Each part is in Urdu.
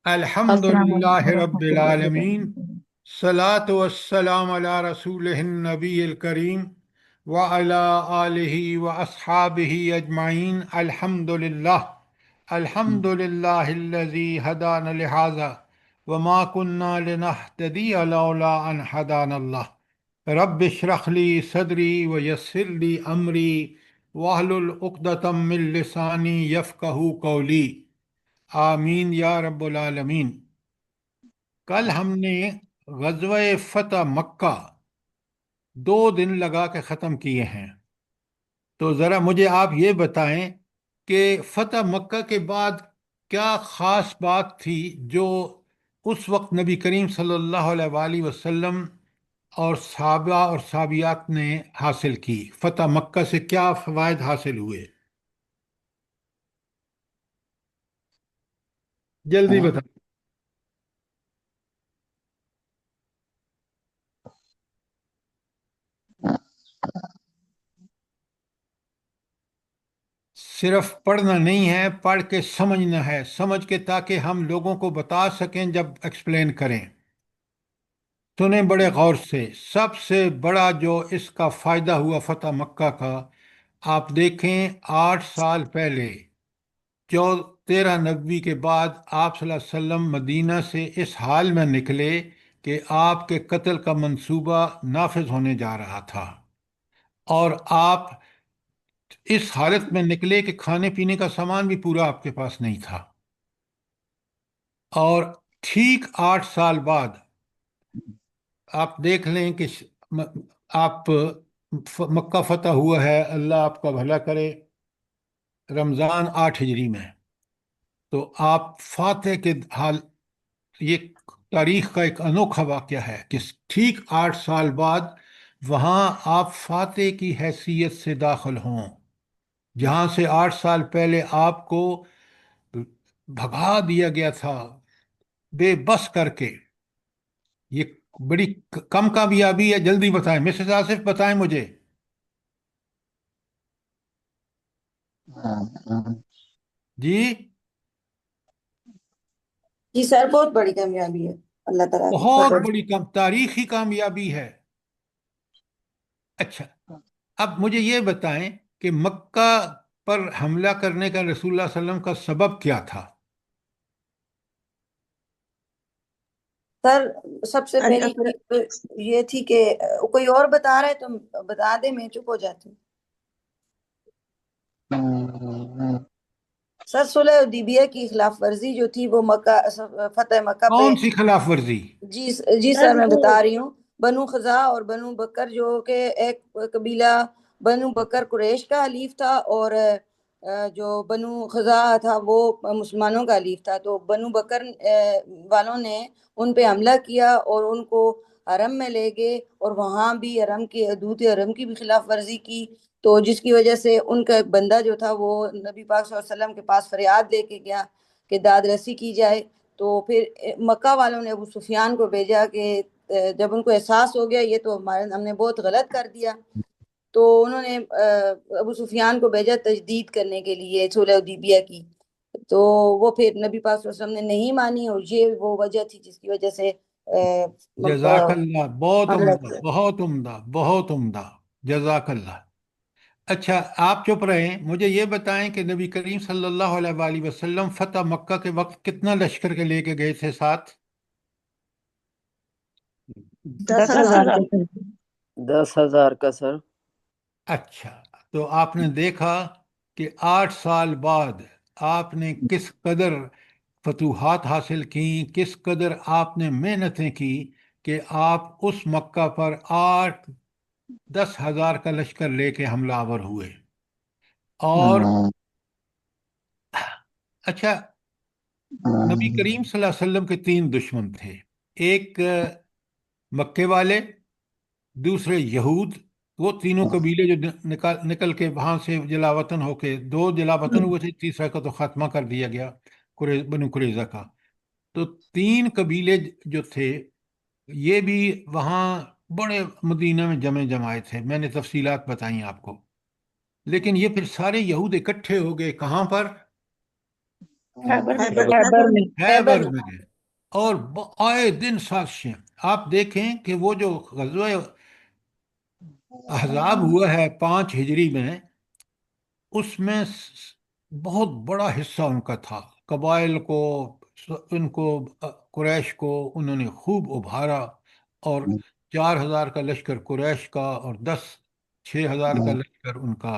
الحمد السلام للہ علیکم رب ورحمۃ اللہ العالمین، وبرکاتہ۔ صلاۃ والسلام علی رسول النبی الکریم وعلی آلہ واصحابہ اجمعین۔ الحمد للہ، الحمد للہ الذی ہدانا لہذا وما كنا لنہتدی لولا ان ہدانا اللہ۔ رب اشرح لی صدری ویسر لی امری واحلل عقدۃ من لسانی یفقہوا قولی، آمین یا رب العالمین۔ کل ہم نے غزوہ فتح مکہ 2 دن لگا کے ختم کیے ہیں، تو ذرا مجھے آپ یہ بتائیں کہ فتح مکہ کے بعد کیا خاص بات تھی جو اس وقت نبی کریم صلی اللہ علیہ وآلہ وسلم اور صحابہ اور صحابیات نے حاصل کی؟ فتح مکہ سے کیا فوائد حاصل ہوئے؟ جلدی بتائیں۔ صرف پڑھنا نہیں ہے، پڑھ کے سمجھنا ہے، سمجھ کے تاکہ ہم لوگوں کو بتا سکیں جب ایکسپلین کریں۔ سنیں بڑے غور سے، سب سے بڑا جو اس کا فائدہ ہوا فتح مکہ کا، آپ دیکھیں 8 سال پہلے جو 13 نبوی کے بعد آپ صلی اللہ علیہ وسلم مدینہ سے اس حال میں نکلے کہ آپ کے قتل کا منصوبہ نافذ ہونے جا رہا تھا، اور آپ اس حالت میں نکلے کہ کھانے پینے کا سامان بھی پورا آپ کے پاس نہیں تھا، اور ٹھیک 8 سال بعد آپ دیکھ لیں کہ آپ مکہ فتح ہوا ہے، اللہ آپ کا بھلا کرے، رمضان 8 ہجری میں، تو آپ فاتح کے حال، یہ تاریخ کا ایک انوکھا واقعہ ہے کہ ٹھیک 8 سال بعد وہاں آپ فاتح کی حیثیت سے داخل ہوں، جہاں سے 8 سال پہلے آپ کو بھگا دیا گیا تھا بے بس کر کے۔ یہ بڑی کم کامیابی ہے، جلدی بتائیں مسز آصف، بتائیں مجھے۔ جی، جی سر، بہت بڑی کامیابی ہے اللہ تعالیٰ کی بہت فضل بڑی تاریخی کامیابی ہے۔ اچھا، اب مجھے یہ بتائیں کہ مکہ پر حملہ کرنے کا رسول اللہ صلی اللہ علیہ وسلم کا سبب کیا تھا؟ سر، سب سے پہلی اگر چیز تو یہ تھی کہ کوئی اور بتا رہا ہے تو بتا دے، میں چپ ہو جاتی ہوں۔ سر، صلح حدیبیہ کی خلاف ورزی جو تھی وہ فتح مکہ پہ۔ کون سی خلاف ورزی؟ جی جی سر، میں بتا رہی ہوں۔ بنو خزاع اور بنو بکر جو کہ ایک قبیلہ بنو بکر قریش کا حلیف تھا، اور جو بنو خزاع تھا وہ مسلمانوں کا حلیف تھا، تو بنو بکر والوں نے ان پہ حملہ کیا اور ان کو حرم میں لے گئے، اور وہاں بھی حرم کی حدود حرم کی بھی خلاف ورزی کی، تو جس کی وجہ سے ان کا ایک بندہ جو تھا وہ نبی پاک صلی اللہ علیہ وسلم کے پاس فریاد لے کے گیا کہ داد رسی کی جائے۔ تو پھر مکہ والوں نے ابو سفیان کو بھیجا کہ جب ان کو احساس ہو گیا یہ تو ہم نے بہت غلط کر دیا، تو انہوں نے ابو سفیان کو بھیجا تجدید کرنے کے لیے صلح حدیبیہ کی، تو وہ پھر نبی پاک صلی اللہ علیہ وسلم نے نہیں مانی، اور یہ وہ وجہ تھی جس کی وجہ سے جزاک اللہ، بہت حملہ عمدہ، کیا۔ بہت عمدہ، بہت عمدہ، جزاک اللہ۔ اچھا، آپ چپ رہیں، مجھے یہ بتائیں کہ نبی کریم صلی اللہ علیہ وآلہ وسلم فتح مکہ کے وقت کتنا لشکر کے لے کے گئے تھے ساتھ؟ 10,000 10,000 کے تھے۔ 10,000 کا سر۔ اچھا، تو آپ نے دیکھا کہ 8 سال بعد آپ نے کس قدر فتوحات حاصل کیں، کس قدر آپ نے محنتیں کی کہ آپ اس مکہ پر 8-10 ہزار کا لشکر لے کے حملہ آور ہوئے۔ اور اچھا، نبی کریم صلی اللہ علیہ وسلم کے 3 دشمن تھے، ایک مکے والے، دوسرے یہود، وہ تینوں قبیلے جو نکل کے وہاں سے جلا وطن ہو کے، 2 جلا وطن ہوئے تھے، تیسرا کا تو خاتمہ کر دیا گیا، بنو قریظہ کا۔ تو 3 قبیلے جو تھے یہ بھی وہاں بڑے مدینہ میں جمائے تھے، میں نے تفصیلات بتائیں آپ کو، لیکن یہ پھر سارے یہود اکٹھے ہو گئے کہاں پر؟ خیبر میں خیبر میں گئے، اور آئے دن سازشیں۔ آپ دیکھیں کہ وہ جو غزوہ احزاب ہوا ہے 5 ہجری میں، اس میں بہت بڑا حصہ ان کا تھا۔ قبائل کو، ان کو، قریش کو انہوں نے خوب ابھارا، اور 4,000 کا لشکر قریش کا، اور 6,000 کا لشکر ان کا،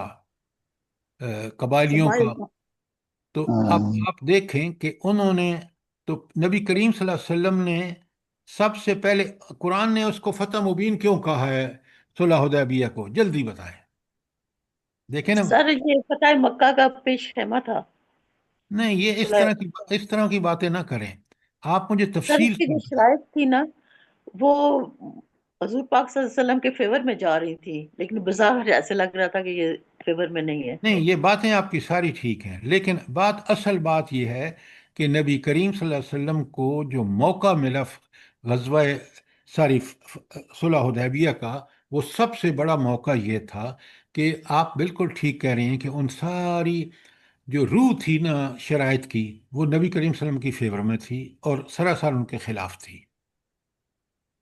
قبائلیوں کا۔ تو اب آپ دیکھیں کہ انہوں نے، تو نبی کریم صلی اللہ علیہ وسلم نے سب سے پہلے، قرآن نے اس کو فتح مبین کیوں کہا ہے صلح حدیبیہ کو؟ جلدی بتائیں، دیکھیں نا۔ سر یہ فتح مکہ کا پیش خیمہ تھا۔ نہیں، یہ اس طرح کی باتیں نہ کریں، آپ مجھے سر تفصیل اس کی سے جو بتائیں۔ شرائط تھی نا، وہ حضور پاک صلی اللہ علیہ وسلم کے فیور میں جا رہی تھی، لیکن بظاہر ایسے لگ رہا تھا کہ یہ فیور میں نہیں ہے۔ نہیں، یہ باتیں آپ کی ساری ٹھیک ہیں، لیکن اصل بات یہ ہے کہ نبی کریم صلی اللہ علیہ وسلم کو جو موقع ملا غزوہ، صلح حدیبیہ کا، وہ سب سے بڑا موقع یہ تھا کہ آپ بالکل ٹھیک کہہ رہے ہیں کہ ان ساری جو روح تھی نا شرائط کی، وہ نبی کریم صلی اللہ علیہ وسلم کی فیور میں تھی، اور سراسر ان کے خلاف تھی۔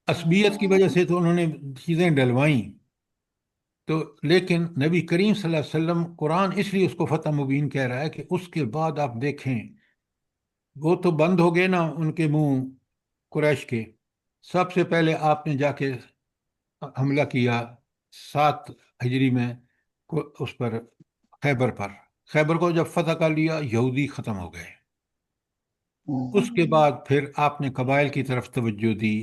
عصبیت کی وجہ سے تو انہوں نے چیزیں ڈلوائیں، تو لیکن نبی کریم صلی اللہ علیہ وسلم، قرآن اس لیے اس کو فتح مبین کہہ رہا ہے کہ اس کے بعد آپ دیکھیں، وہ تو بند ہو گئے نا ان کے منہ قریش کے۔ سب سے پہلے آپ نے جا کے حملہ کیا 7 ہجری میں، اس پر، خیبر پر۔ خیبر کو جب فتح کر لیا، یہودی ختم ہو گئے۔ اس کے بعد پھر آپ نے قبائل کی طرف توجہ دی،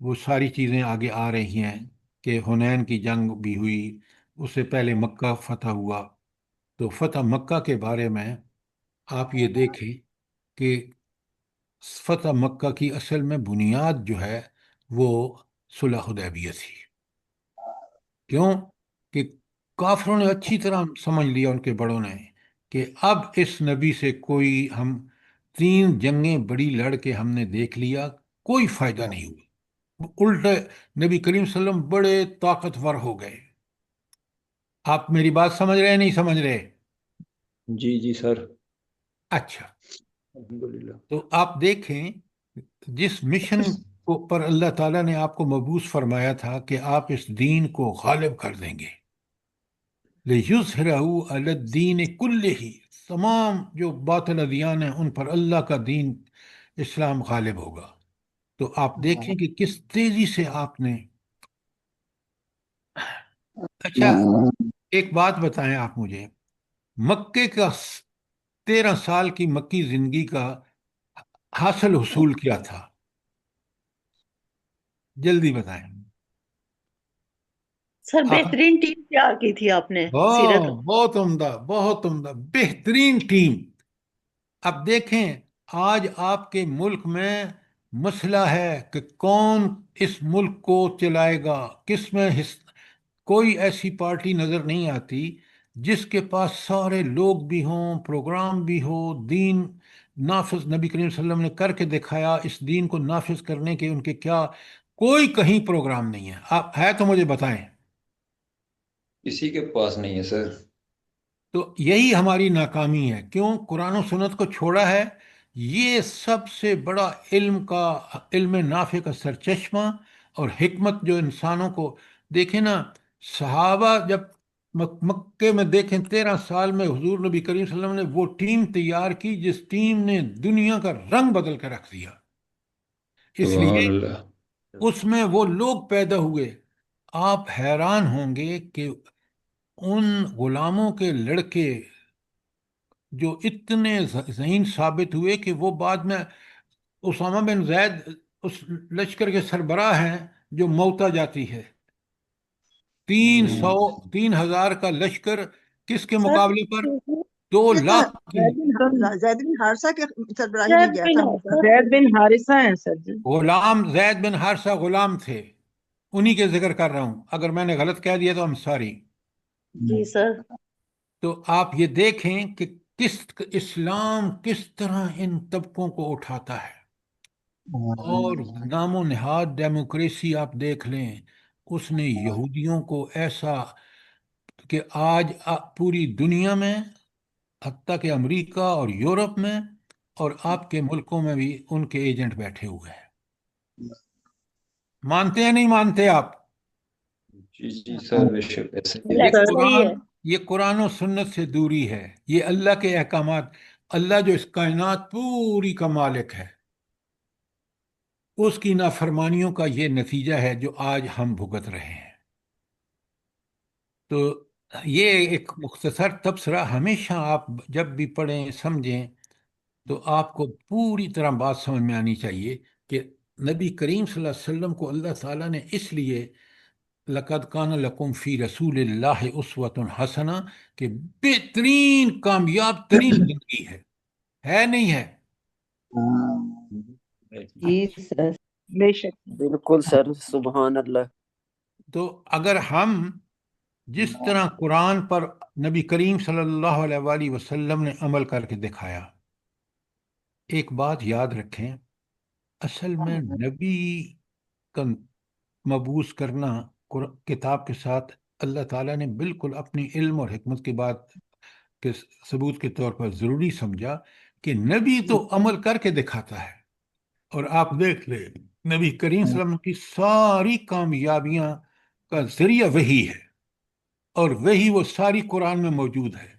وہ ساری چیزیں آگے آ رہی ہیں کہ حنین کی جنگ بھی ہوئی، اس سے پہلے مکہ فتح ہوا۔ تو فتح مکہ کے بارے میں آپ یہ دیکھیں کہ فتح مکہ کی اصل میں بنیاد جو ہے وہ صلح حدیبیہ تھی۔ کیوں؟ کہ کافروں نے اچھی طرح سمجھ لیا، ان کے بڑوں نے، کہ اب اس نبی سے کوئی، ہم 3 جنگیں بڑی لڑ کے ہم نے دیکھ لیا، کوئی فائدہ نہیں ہوا، الٹے نبی کریم صلی اللہ علیہ وسلم بڑے طاقتور ہو گئے۔ آپ میری بات سمجھ رہے ہیں نہیں سمجھ رہے؟ جی جی سر، اچھا، الحمدللہ۔ تو آپ دیکھیں، جس مشن پر اللہ تعالیٰ نے آپ کو مبعوث فرمایا تھا کہ آپ اس دین کو غالب کر دیں گے، لِيُظْهِرَهُ عَلَى الدِّينِ كُلِّهِ، تمام جو باطل ادیان ہیں ان پر اللہ کا دین اسلام غالب ہوگا۔ تو آپ دیکھیں کہ کس تیزی سے آپ نے، اچھا ایک بات بتائیں آپ مجھے، مکے کا 13 سال کی مکی زندگی کا حاصل حصول کیا تھا؟ جلدی بتائیں۔ سر آپ، بہترین ٹیم تیار کی تھی آپ نے سیرت۔ بہت عمدہ، بہت عمدہ، بہترین ٹیم۔ اب دیکھیں، آج آپ کے ملک میں مسئلہ ہے کہ کون اس ملک کو چلائے گا، کس میں کوئی ایسی پارٹی نظر نہیں آتی جس کے پاس سارے لوگ بھی ہوں، پروگرام بھی ہو، دین نافذ نبی کریم صلی اللہ علیہ وسلم نے کر کے دکھایا، اس دین کو نافذ کرنے کے ان کے کیا، کوئی کہیں پروگرام نہیں ہے۔ آپ ہے تو مجھے بتائیں۔ کسی کے پاس نہیں ہے سر۔ تو یہی ہماری ناکامی ہے، کیوں قرآن و سنت کو چھوڑا ہے؟ یہ سب سے بڑا علم نافع کا سرچشمہ اور حکمت جو انسانوں کو، دیکھیں نا، صحابہ جب مکے میں، دیکھیں 13 سال میں حضور نبی کریم صلی اللہ علیہ وسلم نے وہ ٹیم تیار کی جس ٹیم نے دنیا کا رنگ بدل کر رکھ دیا۔ اس لیے سبحان اللہ۔ اس میں وہ لوگ پیدا ہوئے، آپ حیران ہوں گے کہ ان غلاموں کے لڑکے جو اتنے ذہین ثابت ہوئے کہ وہ بعد میں اسامہ بن زید اس لشکر کے سربراہ ہیں جو موتا جاتی ہے۔ 3,000 کا لشکر کس کے سر مقابلے پر 2 لاکھ کی؟ زید بن حارثہ کے سربراہی میں گیا تھا موسیٰ۔ زید بن حارثہ ہیں سر جی۔ غلام، زید بن حارثہ غلام تھے، انہی کے ذکر کر رہا ہوں، اگر میں نے غلط کہہ دیا تو I'm sorry۔ جی سر۔ تو آپ یہ دیکھیں کہ اسلام کس طرح ان طبقوں کو اٹھاتا ہے، اور نام و نہاد ڈیموکریسی آپ دیکھ لیں، اس نے یہودیوں کو ایسا کہ آج پوری دنیا میں، حتیٰ کہ امریکہ اور یورپ میں، اور آپ کے ملکوں میں بھی ان کے ایجنٹ بیٹھے ہوئے ہیں. مانتے ہیں نہیں مانتے آپ؟ جی جی سر، بے شک ایسے ہی یہ ہے. سر صحیح قرآن ہے. یہ قرآن و سنت سے دوری ہے. یہ اللہ کے احکامات، اللہ جو اس کائنات پوری کا مالک ہے، اس کی نافرمانیوں کا یہ نتیجہ ہے جو آج ہم بھگت رہے ہیں. تو یہ ایک مختصر تبصرہ، ہمیشہ آپ جب بھی پڑھیں سمجھیں تو آپ کو پوری طرح بات سمجھ میں آنی چاہیے کہ نبی کریم صلی اللہ علیہ وسلم کو اللہ تعالیٰ نے اس لیے لقد کان لکم فی رسول اللہ اسوۃ حسنہ کہ بہترین کامیاب ترین زندگی ہے نہیں ہے؟ جی سر، بے شک. بالکل سر، سبحان اللہ. تو اگر ہم جس طرح قرآن پر نبی کریم صلی اللہ علیہ وآلہ وسلم نے عمل کر کے دکھایا، ایک بات یاد رکھیں، اصل میں نبی کا مبعوث کرنا کتاب کے ساتھ اللہ تعالیٰ نے بالکل اپنی علم اور حکمت کی بات کے ثبوت کے طور پر ضروری سمجھا کہ نبی تو عمل کر کے دکھاتا ہے. اور آپ دیکھ لیں نبی کریم صلی اللہ علیہ وسلم کی ساری کامیابیاں کا ذریعہ وہی ہے، اور وہی وہ ساری قرآن میں موجود ہے.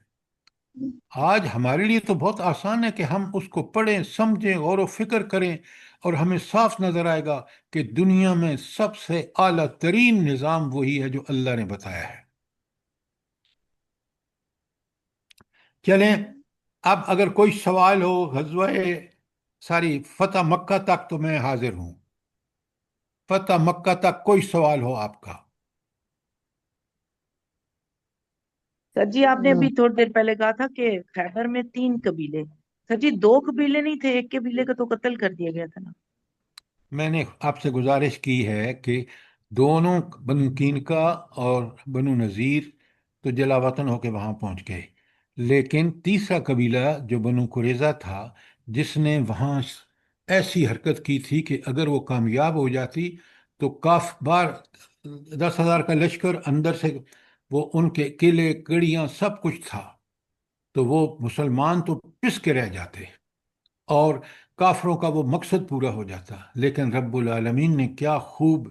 آج ہمارے لیے تو بہت آسان ہے کہ ہم اس کو پڑھیں، سمجھیں، غور و فکر کریں، اور ہمیں صاف نظر آئے گا کہ دنیا میں سب سے اعلیٰ ترین نظام وہی ہے جو اللہ نے بتایا ہے. چلیں، اب اگر کوئی سوال ہو غزوہ ساری فتح مکہ تک تو میں حاضر ہوں. فتح مکہ تک کوئی سوال ہو آپ کا؟ سر جی آپ نے ابھی تھوڑی دیر پہلے کہا تھا کہ خیبر میں 3 قبیلے. سر جی 2 قبیلے نہیں تھے، ایک قبیلے کا تو قتل کر دیا گیا تھا نا. میں نے آپ سے گزارش کی ہے کہ دونوں بنو کینکا اور بنو نذیر تو جلا وطن ہو کے وہاں پہنچ گئے، لیکن تیسرا قبیلہ جو بنو قریظہ تھا، جس نے وہاں ایسی حرکت کی تھی کہ اگر وہ کامیاب ہو جاتی تو کاف بار 10,000 کا لشکر اندر سے، وہ ان کے قلعے کڑیاں سب کچھ تھا، تو وہ مسلمان تو پس کے رہ جاتے اور کافروں کا وہ مقصد پورا ہو جاتا. لیکن رب العالمین نے کیا خوب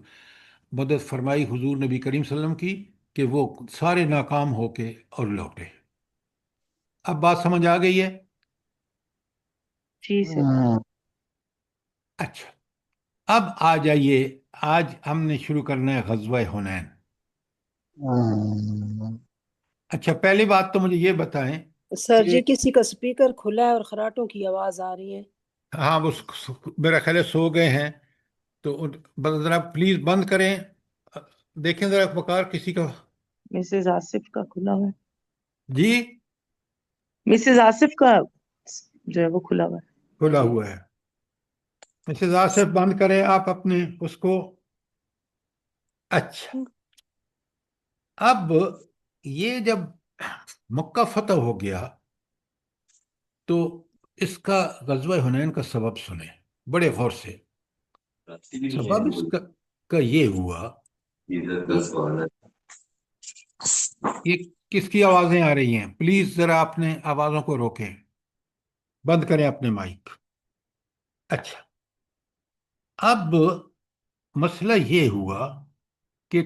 مدد فرمائی حضور نبی کریم صلی اللہ علیہ وسلم کی کہ وہ سارے ناکام ہو کے اور لوٹے. اب بات سمجھ آ گئی ہے؟ جی سر. اچھا، اب آ جائیے، آج ہم نے شروع کرنا ہے غزوہ حنین. اچھا، پہلی بات تو مجھے یہ بتائیں سر کہ جی کسی کا سپیکر کھلا ہے اور خراٹوں کی آواز آ رہی ہے. ہاں وہ میرا خیال ہے سو گئے ہیں، تو ذرا پلیز بند کریں. دیکھیں ذرا وقار کسی کا. مسز آصف کا کھلا ہوا ہے. جی مسز آصف کا جو ہے وہ کھلا ہوا ہے. کھلا ہوا ہے. مسز آصف بند کریں آپ اپنے اس کو. اچھا، اب یہ جب مکہ فتح ہو گیا تو اس کا غزوہ حنین کا سبب سنیں بڑے غور سے. سبب اس کا یہ ہوا کہ یہ کس کی آوازیں آ رہی ہیں؟ پلیز ذرا اپنے آوازوں کو روکیں، بند کریں اپنے مائک. اچھا، اب مسئلہ یہ ہوا کہ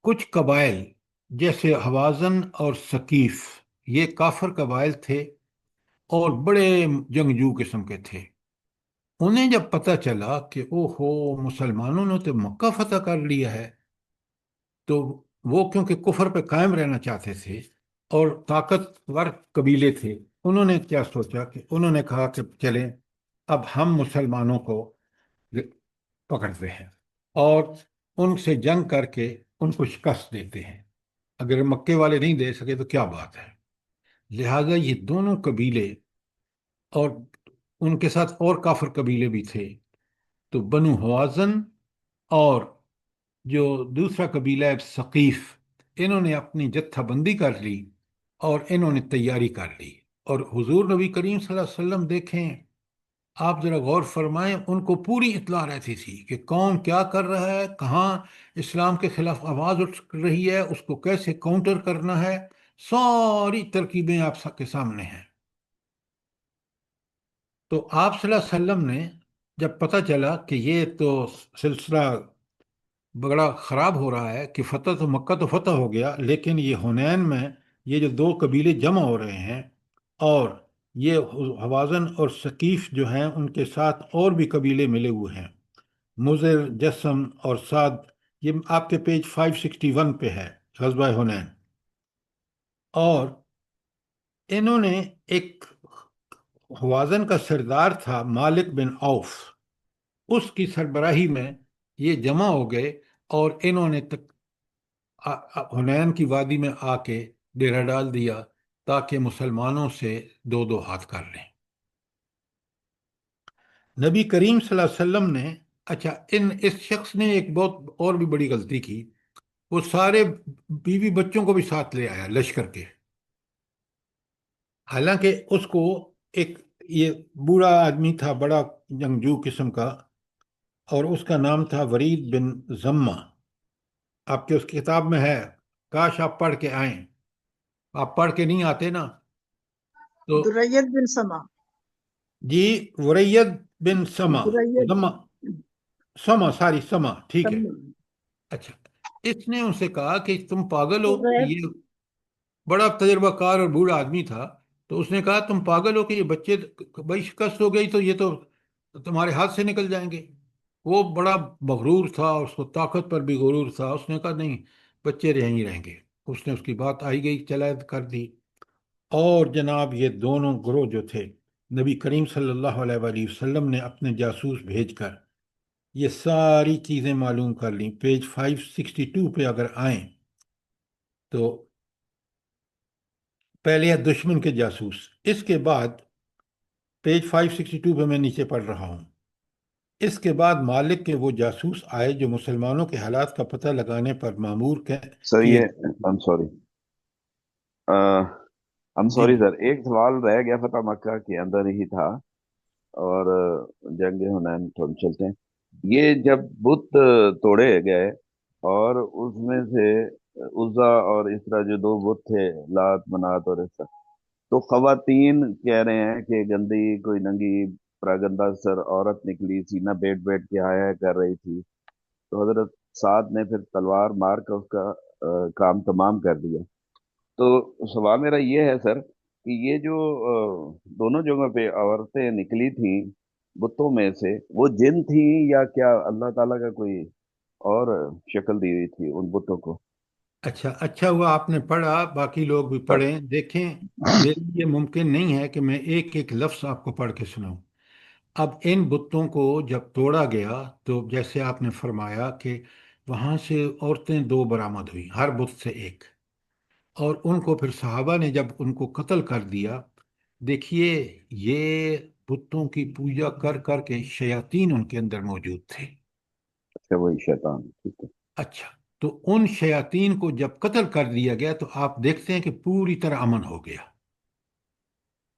کچھ قبائل جیسے حوازن اور ثقیف، یہ کافر قبائل تھے اور بڑے جنگجو قسم کے تھے. انہیں جب پتہ چلا کہ او ہو مسلمانوں نے تو مکہ فتح کر لیا ہے، تو وہ کیونکہ کفر پہ قائم رہنا چاہتے تھے اور طاقتور قبیلے تھے، انہوں نے کیا سوچا کہ انہوں نے کہا کہ چلیں اب ہم مسلمانوں کو پکڑتے ہیں اور ان سے جنگ کر کے ان کو شکست دیتے ہیں. اگر مکے والے نہیں دے سکے تو کیا بات ہے. لہذا یہ دونوں قبیلے اور ان کے ساتھ اور کافر قبیلے بھی تھے، تو بنو حوازن اور جو دوسرا قبیلہ ہے ثقیف، انہوں نے اپنی جتھا بندی کر لی اور انہوں نے تیاری کر لی. اور حضور نبی کریم صلی اللہ علیہ وسلم دیکھیں، آپ ذرا غور فرمائیں، ان کو پوری اطلاع رہتی تھی کہ کون کیا کر رہا ہے، کہاں اسلام کے خلاف آواز اٹھ رہی ہے، اس کو کیسے کاؤنٹر کرنا ہے. ساری ترکیبیں آپ کے سامنے ہیں. تو آپ صلی اللہ علیہ وسلم نے جب پتہ چلا کہ یہ تو سلسلہ بڑا خراب ہو رہا ہے، کہ فتح تو مکہ تو فتح ہو گیا، لیکن یہ حنین میں یہ جو دو قبیلے جمع ہو رہے ہیں، اور یہ حوازن اور ثقیف جو ہیں ان کے ساتھ اور بھی قبیلے ملے ہوئے ہیں، مضر، جسم اور سعد، یہ آپ کے پیج 561 پہ ہے، غزوہ حنین۔ اور انہوں نے ایک حوازن کا سردار تھا مالک بن عوف، اس کی سربراہی میں یہ جمع ہو گئے، اور انہوں نے حنین کی وادی میں آ کے ڈیرا ڈال دیا تاکہ مسلمانوں سے دو دو ہاتھ کر لیں۔ نبی کریم صلی اللہ علیہ وسلم نے اچھا اس شخص نے ایک بہت اور بھی بڑی غلطی کی، وہ سارے بیوی بچوں کو بھی ساتھ لے آیا لشکر کے، حالانکہ اس کو ایک یہ بوڑھا آدمی تھا، بڑا جنگجو قسم کا، اور اس کا نام تھا ورید بن زمہ۔ آپ کے اس کتاب میں ہے، کاش آپ پڑھ کے آئیں، آپ پڑھ کے نہیں آتے نا تو۔ درید بن سما، جی، ورید بن سما، درید زمہ، سما، ساری سما، ٹھیک ہے۔ سما۔ اچھا، اس نے ان سے کہا کہ تم پاگل ہو، درید یہ بڑا تجربہ کار اور بوڑھا آدمی تھا، تو اس نے کہا تم پاگل ہو کہ یہ بچے بھائی شکست ہو گئی تو یہ تو تمہارے ہاتھ سے نکل جائیں گے۔ وہ بڑا مغرور تھا، اس کو طاقت پر بھی غرور تھا، اس نے کہا نہیں، بچے رہیں ہی رہیں گے۔ اس نے اس کی بات آئی گئی چلا کر دی، اور جناب یہ دونوں گروہ جو تھے، نبی کریم صلی اللہ علیہ وآلہ وسلم نے اپنے جاسوس بھیج کر یہ ساری چیزیں معلوم کر لیں۔ پیج 562 پہ اگر آئیں تو پہلے ہے دشمن کے جاسوس، اس کے بعد پیج 562 پہ میں نیچے پڑھ رہا ہوں، اس کے بعد مالک کے وہ جاسوس آئے جو مسلمانوں کے حالات کا پتہ لگانے پر معمور سر کیے۔ یہ I'm جی sorry سر، ایک سوال رہ گیا فتح مکہ کے اندر ہی تھا، اور جنگ حنین تو ہم چلتے ہیں۔ یہ جب بت توڑے گئے اور اس میں سے عزا اور اس طرح جو دو بت تھے، لات منات اور اس طرح، تو خواتین کہہ رہے ہیں کہ گندی کوئی ننگی پراگندہ سر عورت نکلی، سینہ بیٹھ بیٹھ کے آیا کر رہی تھی، تو حضرت سعد نے پھر تلوار مار کر اس کا کام تمام کر دیا۔ تو سوال میرا یہ ہے سر کہ یہ جو دونوں جگہوں پہ عورتیں نکلی تھیں بتوں میں سے، وہ جن تھیں یا کیا اللہ تعالیٰ کا کوئی اور شکل دی ہوئی تھی ان بتوں کو؟ اچھا ہوا آپ نے پڑھا، باقی لوگ بھی پڑھیں۔ دیکھیں، میرے لیے ممکن نہیں ہے کہ میں ایک ایک لفظ آپ کو پڑھ کے سناؤں۔ اب ان بتوں کو جب توڑا گیا تو جیسے آپ نے فرمایا کہ وہاں سے عورتیں دو برآمد ہوئی، ہر بت سے ایک، اور ان کو پھر صحابہ نے جب ان کو قتل کر دیا، دیکھیے یہ بتوں کی پوجا کر کر کے شیاطین ان کے اندر موجود تھے۔ اچھا، وہی شیطان، ٹھیک ہے۔ اچھا، تو ان شیاطین کو جب قتل کر دیا گیا تو آپ دیکھتے ہیں کہ پوری طرح امن ہو گیا،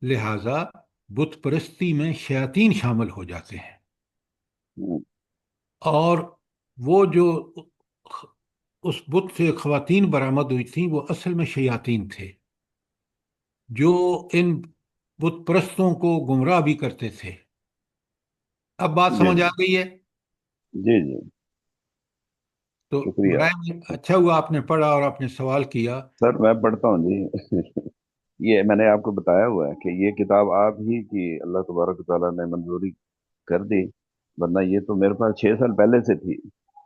لہذا بت پرستی میں شیاطین شامل ہو جاتے ہیں، ہوں، اور وہ جو اس بت سے خواتین برآمد ہوئی تھیں وہ اصل میں شیاطین تھے جو ان بت پرستوں کو گمراہ بھی کرتے تھے۔ اب بات جی سمجھ آ گئی ہے؟ جی جی، تو شکریہ برائے اچھا ہوا آپ نے پڑھا اور آپ نے سوال کیا۔ سر، میں پڑھتا ہوں جی۔ یہ میں نے آپ کو بتایا ہوا ہے کہ یہ کتاب آپ ہی کی اللہ تبارک و تعالیٰ نے منظوری کر دی، ورنہ یہ تو میرے پاس 6 سال پہلے سے تھی،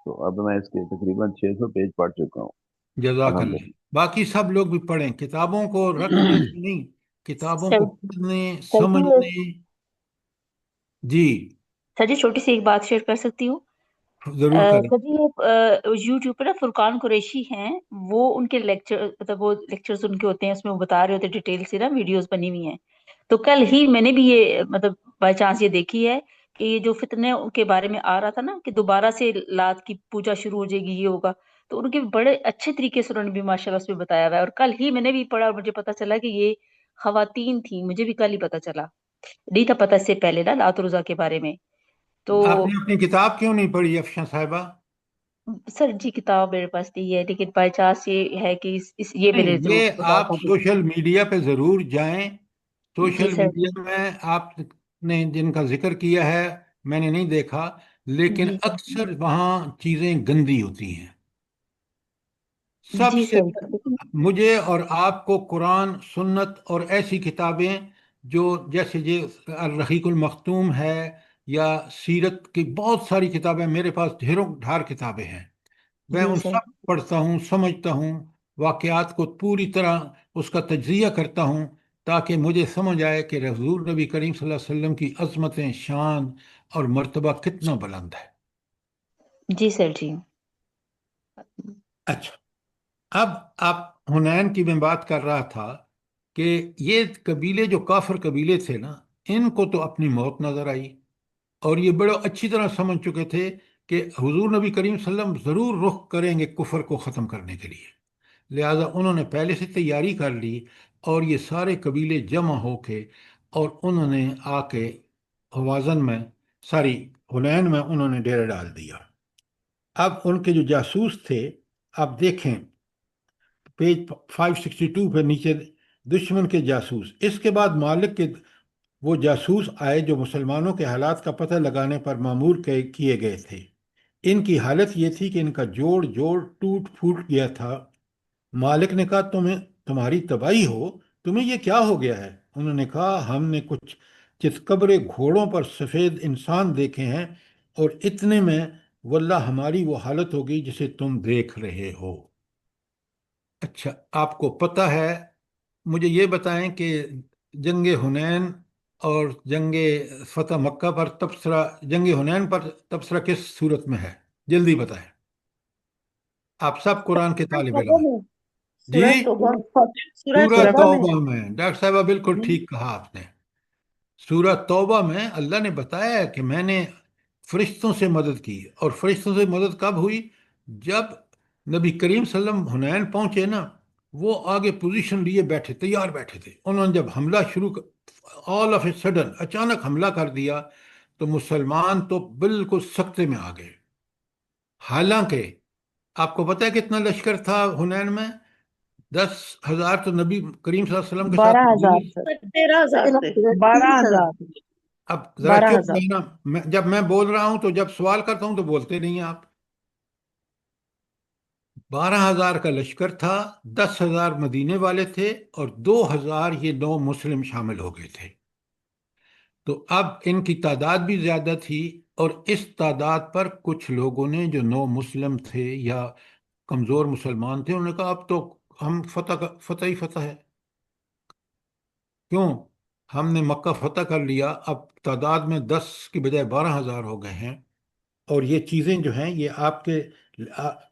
تو اب میں اس کے تقریباً 600 پیج پڑھ چکا ہوں، جزاک اللہ۔ الحمدللہ۔ باقی سب لوگ بھی پڑھیں، کتابوں کو رکھنے سے نہیں، کتابوں سر کو پڑھنے سر سمجھنے۔ جی سر جی چھوٹی سی ایک بات شیئر کر سکتی ہوں؟ ضرور کریں۔ سر جی یوٹیوب پہ نا فرقان قریشی ہیں، وہ ان کے لیکچر، مطلب وہ لیکچرز ان کے ہوتے ہیں، اس میں وہ بتا رہے ہوتے ہیں ڈیٹیل سے نا، ویڈیوز بنی ہوئی ہیں۔ تو کل ہی میں نے بھی یہ مطلب بائی چانس یہ دیکھی ہے کہ یہ جو فتنے کے بارے میں آ رہا تھا نا کہ دوبارہ سے لات کی پوجا شروع ہو جائے گی، یہ ہوگا، تو ان کے بڑے اچھے طریقے سے انہوں نے بھی ماشاء اللہ اس میں بتایا ہوا ہے، اور کل ہی میں نے بھی پڑھا اور مجھے پتا چلا کہ یہ خواتین تھیں، مجھے بھی کل ہی پتا چلا، نہیں تھا پتا اس سے پہلے نا لات روزہ کے بارے میں۔ تو آپ نے اپنی کتاب کیوں نہیں پڑھی افشاں صاحبہ؟ سر جی کتاب میرے پاس نہیں ہے، لیکن بائی چانس یہ ہے کہ یہ نہیں، میرے ضرور یہ دماغ آپ میں بھی۔ سوشل میڈیا پہ ضرور جائیں، جی سوشل سر، میڈیا میں آپ نے جن کا ذکر کیا ہے میں نے نہیں دیکھا، لیکن جی سر، اکثر وہاں چیزیں گندی ہوتی ہیں۔ سب جی سے سر، لیکن مجھے اور آپ کو قرآن، سنت اور ایسی کتابیں جو جیسے یہ الرحیق المختوم ہے، یا سیرت کی بہت ساری کتابیں میرے پاس ڈھیروں ڈھار کتابیں ہیں، میں جی ان سر، سب کو پڑھتا ہوں، سمجھتا ہوں، واقعات کو پوری طرح اس کا تجزیہ کرتا ہوں، تاکہ مجھے سمجھ آئے کہ حضور نبی کریم صلی اللہ علیہ وسلم کی عظمتیں، شان اور مرتبہ کتنا بلند ہے۔ جی سر، جی اچھا، اب آپ حنین کی میں بات کر رہا تھا کہ یہ قبیلے جو کافر قبیلے تھے نا، ان کو تو اپنی موت نظر آئی، اور یہ بڑے اچھی طرح سمجھ چکے تھے کہ حضور نبی کریم صلی اللہ علیہ وسلم ضرور رخ کریں گے کفر کو ختم کرنے کے لیے، لہذا انہوں نے پہلے سے تیاری کر لی، اور یہ سارے قبیلے جمع ہو کے اور انہوں نے آ کے ہوازن میں، ساری حنین میں انہوں نے ڈیرا ڈال دیا۔ اب ان کے جو جاسوس تھے، آپ دیکھیں پیج 562 پہ نیچے، دشمن کے جاسوس، اس کے بعد مالک کے وہ جاسوس آئے جو مسلمانوں کے حالات کا پتہ لگانے پر مامور کیے گئے تھے۔ ان کی حالت یہ تھی کہ ان کا جوڑ جوڑ ٹوٹ پھوٹ گیا تھا۔ مالک نے کہا تمہاری تباہی ہو، تمہیں یہ کیا ہو گیا ہے؟ انہوں نے کہا ہم نے کچھ چتکبرے گھوڑوں پر سفید انسان دیکھے ہیں، اور اتنے میں واللہ ہماری وہ حالت ہوگی جسے تم دیکھ رہے ہو۔ اچھا، آپ کو پتہ ہے، مجھے یہ بتائیں کہ جنگ حنین اور جنگ فتح مکہ پر تبصرہ، جنگ حنین پر تبصرہ کس صورت میں ہے؟ جلدی بتائیں، آپ سب قرآن کے طالب علم توبہ ہیں۔ میں، جی، سورہ توبہ، سورہ سورہ توبہ میں۔ توبہ میں، ڈاکٹر صاحبہ بالکل ٹھیک کہا آپ نے۔ سورہ توبہ میں اللہ نے بتایا کہ میں نے فرشتوں سے مدد کی، اور فرشتوں سے مدد کب ہوئی؟ جب نبی کریم صلی اللہ علیہ وسلم حنین پہنچے نا، وہ آگے پوزیشن لیے بیٹھے، تیار بیٹھے تھے، انہوں نے جب حملہ آل آف اے سڈن اچانک حملہ کر دیا، تو مسلمان تو بالکل سکتے میں آ گئے۔ حالانکہ آپ کو پتہ ہے کتنا لشکر تھا حنین میں؟ 10,000 تو نبی کریم صلی اللہ علیہ وسلم کے ساتھ 12,000 موجود۔ سر، 13,000 تھے، 13,000 12,000، اب ذرا چپ 12,000۔ رہنا، جب میں بول رہا ہوں تو جب سوال کرتا ہوں تو بولتے نہیں ہیں آپ۔ 12,000 کا لشکر تھا، 10,000 مدینے والے تھے، اور 2,000 یہ نو مسلم شامل ہو گئے تھے۔ تو اب ان کی تعداد بھی زیادہ تھی، اور اس تعداد پر کچھ لوگوں نے جو نو مسلم تھے یا کمزور مسلمان تھے، انہوں نے کہا اب تو ہم فتح ہی فتح ہے، کیوں؟ ہم نے مکہ فتح کر لیا، اب تعداد میں 10 کی بجائے 12,000 ہو گئے ہیں، اور یہ چیزیں جو ہیں یہ آپ کے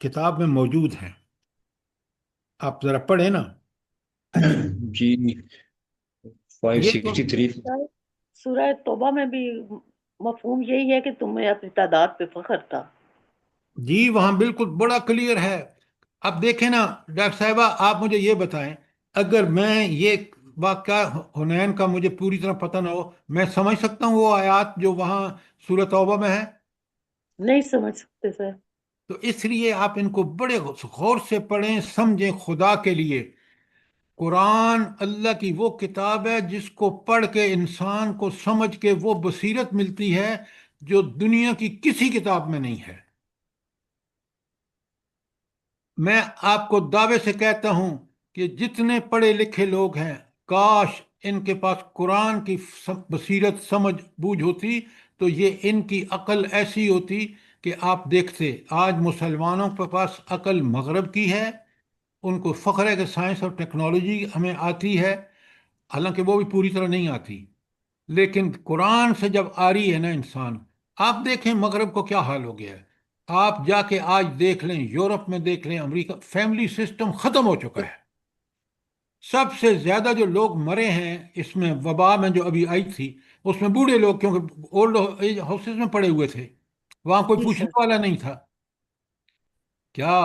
کتاب میں موجود ہیں، آپ ذرا پڑھیں نا۔ اچھا، جی، یہ تو 563۔ سورہ توبہ میں بھی مفہوم یہی ہے کہ تمہیں اپنی تعداد پہ فخر تھا۔ جی وہاں بالکل بڑا کلیئر ہے۔ اب دیکھیں نا ڈاکٹر صاحبہ، آپ مجھے یہ بتائیں، اگر میں یہ واقعہ حنین کا مجھے پوری طرح پتہ نہ ہو، میں سمجھ سکتا ہوں وہ آیات جو وہاں سورہ توبہ میں ہے؟ نہیں سمجھ سکتے سر۔ تو اس لیے آپ ان کو بڑے غور سے پڑھیں، سمجھیں، خدا کے لیے۔ قرآن اللہ کی وہ کتاب ہے جس کو پڑھ کے انسان کو سمجھ کے وہ بصیرت ملتی ہے جو دنیا کی کسی کتاب میں نہیں ہے۔ میں آپ کو دعوے سے کہتا ہوں کہ جتنے پڑھے لکھے لوگ ہیں، کاش ان کے پاس قرآن کی بصیرت، سمجھ بوجھ ہوتی، تو یہ ان کی عقل ایسی ہوتی کہ آپ دیکھتے آج مسلمانوں کے پاس عقل مغرب کی ہے، ان کو فخر ہے کہ سائنس اور ٹیکنالوجی ہمیں آتی ہے، حالانکہ وہ بھی پوری طرح نہیں آتی، لیکن قرآن سے جب آ رہی ہے نا انسان، آپ دیکھیں مغرب کو کیا حال ہو گیا ہے۔ آپ جا کے آج دیکھ لیں، یورپ میں دیکھ لیں، امریکہ، فیملی سسٹم ختم ہو چکا ہے۔ سب سے زیادہ جو لوگ مرے ہیں اس میں وبا میں جو ابھی آئی تھی، اس میں بوڑھے لوگ، کیونکہ اولڈ ایج ہاؤسز میں پڑے ہوئے تھے، وہاں کوئی جی پوچھنے سر۔ والا نہیں تھا۔ کیا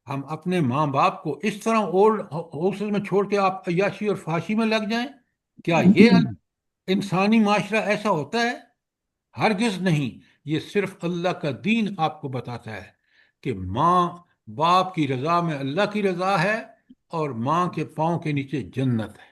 ہم اپنے ماں باپ کو اس طرح اولڈ ہاؤسز میں چھوڑ کے آپ عیاشی اور فحاشی میں لگ جائیں؟ کیا یہ انسانی معاشرہ ایسا ہوتا ہے؟ ہرگز نہیں۔ یہ صرف اللہ کا دین آپ کو بتاتا ہے کہ ماں باپ کی رضا میں اللہ کی رضا ہے، اور ماں کے پاؤں کے نیچے جنت ہے۔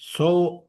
100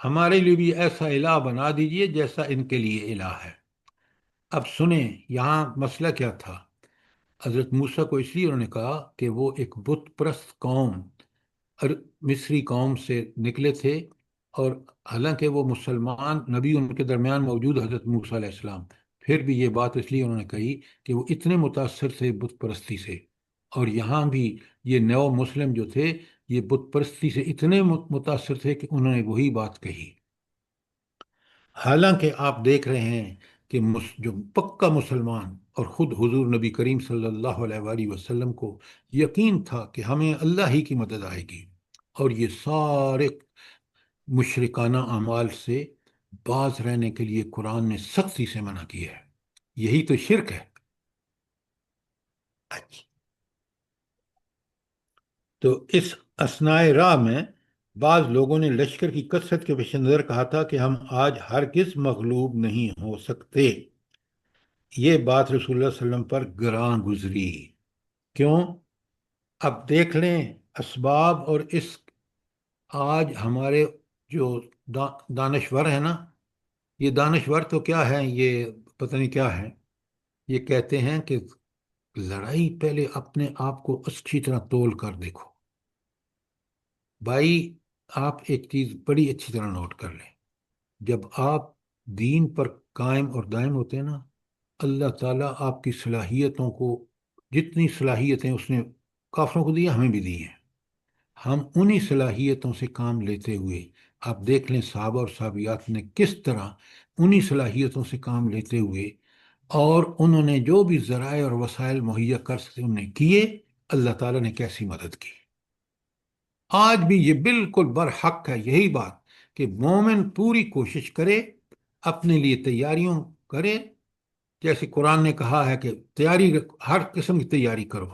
ہمارے لیے بھی ایسا الہ بنا دیجئے جیسا ان کے لیے الہ ہے۔ اب سنیں یہاں مسئلہ کیا تھا۔ حضرت موسیٰ کو اس لیے انہوں نے کہا کہ وہ ایک بت پرست قوم مصری قوم سے نکلے تھے، اور حالانکہ وہ مسلمان نبی ان کے درمیان موجود حضرت موسیٰ علیہ السلام، پھر بھی یہ بات اس لیے انہوں نے کہی کہ وہ اتنے متاثر تھے بت پرستی سے، اور یہاں بھی یہ نیو مسلم جو تھے یہ بت پرستی سے اتنے متاثر تھے کہ انہوں نے وہی بات کہی۔ حالانکہ آپ دیکھ رہے ہیں کہ جو پکا مسلمان اور خود حضور نبی کریم صلی اللہ علیہ وآلہ وسلم کو یقین تھا کہ ہمیں اللہ ہی کی مدد آئے گی، اور یہ سارے مشرکانہ اعمال سے باز رہنے کے لیے قرآن نے سختی سے منع کیا ہے۔ یہی تو شرک ہے۔ اچھا، تو اس اثناء راہ میں بعض لوگوں نے لشکر کی کثرت کے پیش نظر کہا تھا کہ ہم آج ہرگز مغلوب نہیں ہو سکتے۔ یہ بات رسول اللہ صلی اللہ علیہ وسلم پر گراں گزری۔ کیوں؟ اب دیکھ لیں اسباب، اور اس آج ہمارے جو دانشور ہیں نا، یہ دانشور تو کیا ہے، یہ پتہ نہیں کیا ہے، یہ کہتے ہیں کہ لڑائی پہلے اپنے آپ کو اچھی طرح تول کر دیکھو۔ بھائی آپ ایک چیز بڑی اچھی طرح نوٹ کر لیں، جب آپ دین پر قائم اور دائم ہوتے ہیں نا، اللہ تعالیٰ آپ کی صلاحیتوں کو، جتنی صلاحیتیں اس نے کافروں کو دی ہمیں بھی دی ہیں، ہم انہی صلاحیتوں سے کام لیتے ہوئے، آپ دیکھ لیں صحابہ اور صحابیات نے کس طرح انہی صلاحیتوں سے کام لیتے ہوئے، اور انہوں نے جو بھی ذرائع اور وسائل مہیا کر سکتے انہوں نے کیے، اللہ تعالیٰ نے کیسی مدد کی۔ آج بھی یہ بالکل برحق ہے یہی بات کہ مومن پوری کوشش کرے، اپنے لیے تیاریوں کرے، جیسے قرآن نے کہا ہے کہ تیاری، ہر قسم کی تیاری کرو۔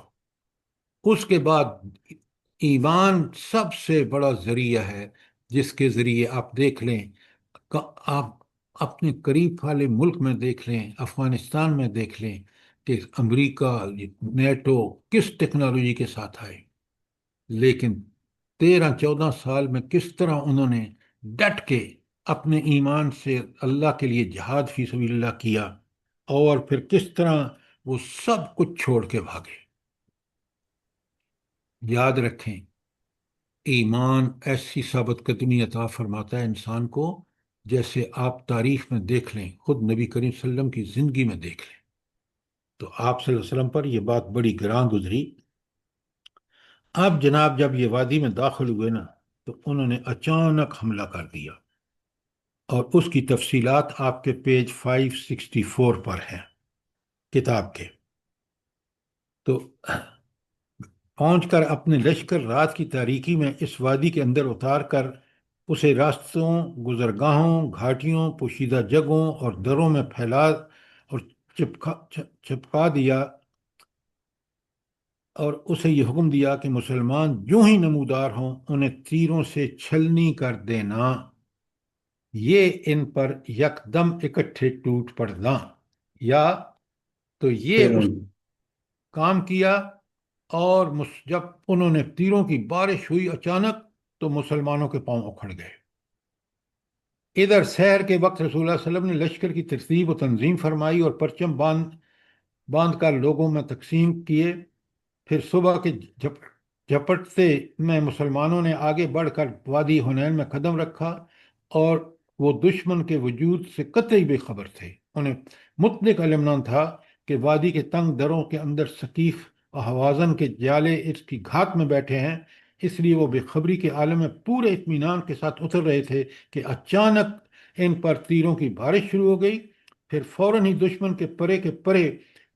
اس کے بعد ایمان سب سے بڑا ذریعہ ہے جس کے ذریعے آپ دیکھ لیں، آپ اپنے قریب والے ملک میں دیکھ لیں، افغانستان میں دیکھ لیں کہ امریکہ، نیٹو کس ٹیکنالوجی کے ساتھ آئے، لیکن 13-14 سال میں کس طرح انہوں نے ڈٹ کے اپنے ایمان سے اللہ کے لیے جہاد فی سبیل اللہ کیا، اور پھر کس طرح وہ سب کچھ چھوڑ کے بھاگے۔ یاد رکھیں، ایمان ایسی ثابت قدمی عطا فرماتا ہے انسان کو، جیسے آپ تاریخ میں دیکھ لیں، خود نبی کریم صلی اللہ علیہ وسلم کی زندگی میں دیکھ لیں، تو آپ صلی اللہ علیہ وسلم پر یہ بات بڑی گراں گزری۔ اب جناب جب یہ وادی میں داخل ہوئے نا، تو انہوں نے اچانک حملہ کر دیا، اور اس کی تفصیلات آپ کے پیج 564 پر ہیں کتاب کے۔ تو پہنچ کر اپنے لشکر رات کی تاریکی میں اس وادی کے اندر اتار کر اسے راستوں، گزرگاہوں، گھاٹیوں، پوشیدہ جگہوں اور دروں میں پھیلا اور چپکا دیا، اور اسے یہ حکم دیا کہ مسلمان جو ہی نمودار ہوں انہیں تیروں سے چھلنی کر دینا، یہ ان پر یکدم اکٹھے ٹوٹ پڑنا۔ یا تو یہ اس کام کیا، اور جب انہوں نے تیروں کی بارش ہوئی اچانک تو مسلمانوں کے پاؤں اکھڑ گئے۔ ادھر سحر کے وقت رسول اللہ صلی اللہ علیہ وسلم نے لشکر کی ترتیب و تنظیم فرمائی اور پرچم باندھ کر لوگوں میں تقسیم کیے۔ پھر صبح کے جھپٹتے میں مسلمانوں نے آگے بڑھ کر وادی حنین میں قدم رکھا، اور وہ دشمن کے وجود سے قطعی بے خبر تھے۔ انہیں مطلق علم نہ تھا کہ وادی کے تنگ دروں کے اندر ثقیف و حوازن کے جالے اس کی گھات میں بیٹھے ہیں، اس لیے وہ بے خبری کے عالم میں پورے اطمینان کے ساتھ اتر رہے تھے کہ اچانک ان پر تیروں کی بارش شروع ہو گئی۔ پھر فوراً ہی دشمن کے پرے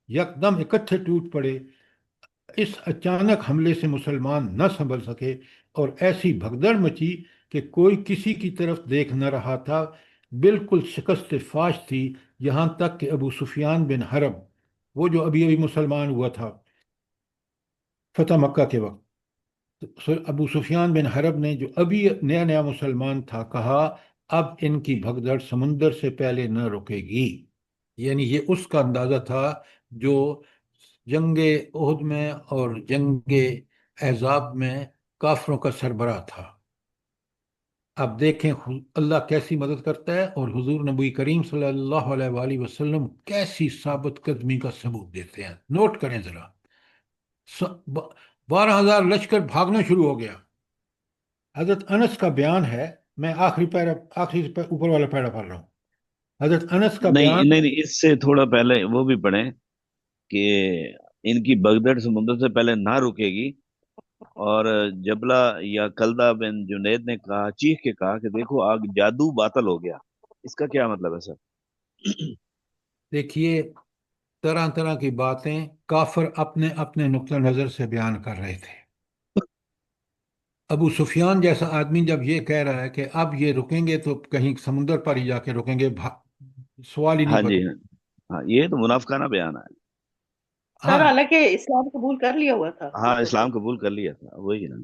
یکدم اکٹھے ٹوٹ پڑے۔ اس اچانک حملے سے مسلمان نہ سنبھل سکے، اور ایسی بھگدڑ مچی کہ کوئی کسی کی طرف دیکھ نہ رہا تھا، بالکل شکست فاش تھی، یہاں تک کہ ابو سفیان بن حرب، وہ جو ابھی مسلمان ہوا تھا فتح مکہ کے وقت، ابو سفیان بن حرب نے جو ابھی نیا مسلمان تھا، کہا اب ان کی بھگدڑ سمندر سے پہلے نہ رکے گی۔ یعنی یہ اس کا اندازہ تھا جو جنگ احد میں اور جنگ احزاب میں کافروں کا سربراہ تھا۔ اب دیکھیں اللہ کیسی مدد کرتا ہے، اور حضور نبی کریم صلی اللہ علیہ وآلہ وسلم کیسی ثابت قدمی کا ثبوت دیتے ہیں۔ نوٹ کریں ذرا، 12,000 لشکر بھاگنا شروع ہو گیا۔ حضرت انس کا بیان ہے، میں اوپر والا پیرا پڑھ رہا ہوں۔ حضرت انس کا نہیں بیان، نہیں نہیں، اس سے تھوڑا پہلے وہ بھی پڑھیں کہ ان کی بغداد سمندر سے پہلے نہ رکے گی، اور جبلہ یا کلدہ بن جنید نے کہا، چیخ کے کہا کہ دیکھو آگ جادو باطل ہو گیا۔ اس کا کیا مطلب ہے سر؟ دیکھیے طرح طرح کی باتیں کافر اپنے اپنے نقطہ نظر سے بیان کر رہے تھے۔ ابو سفیان جیسا آدمی جب یہ کہہ رہا ہے کہ اب یہ رکیں گے تو کہیں سمندر پر ہی جا کے رکیں گے، سوال ہی نہیں ہاں جی، بتا۔ ہاں یہ تو منافقانہ بیان ہے۔ سر ہاں حالانکہ اسلام قبول کر لیا ہوا تھا ہاں اسلام قبول کر لیا تھا، وہی نا،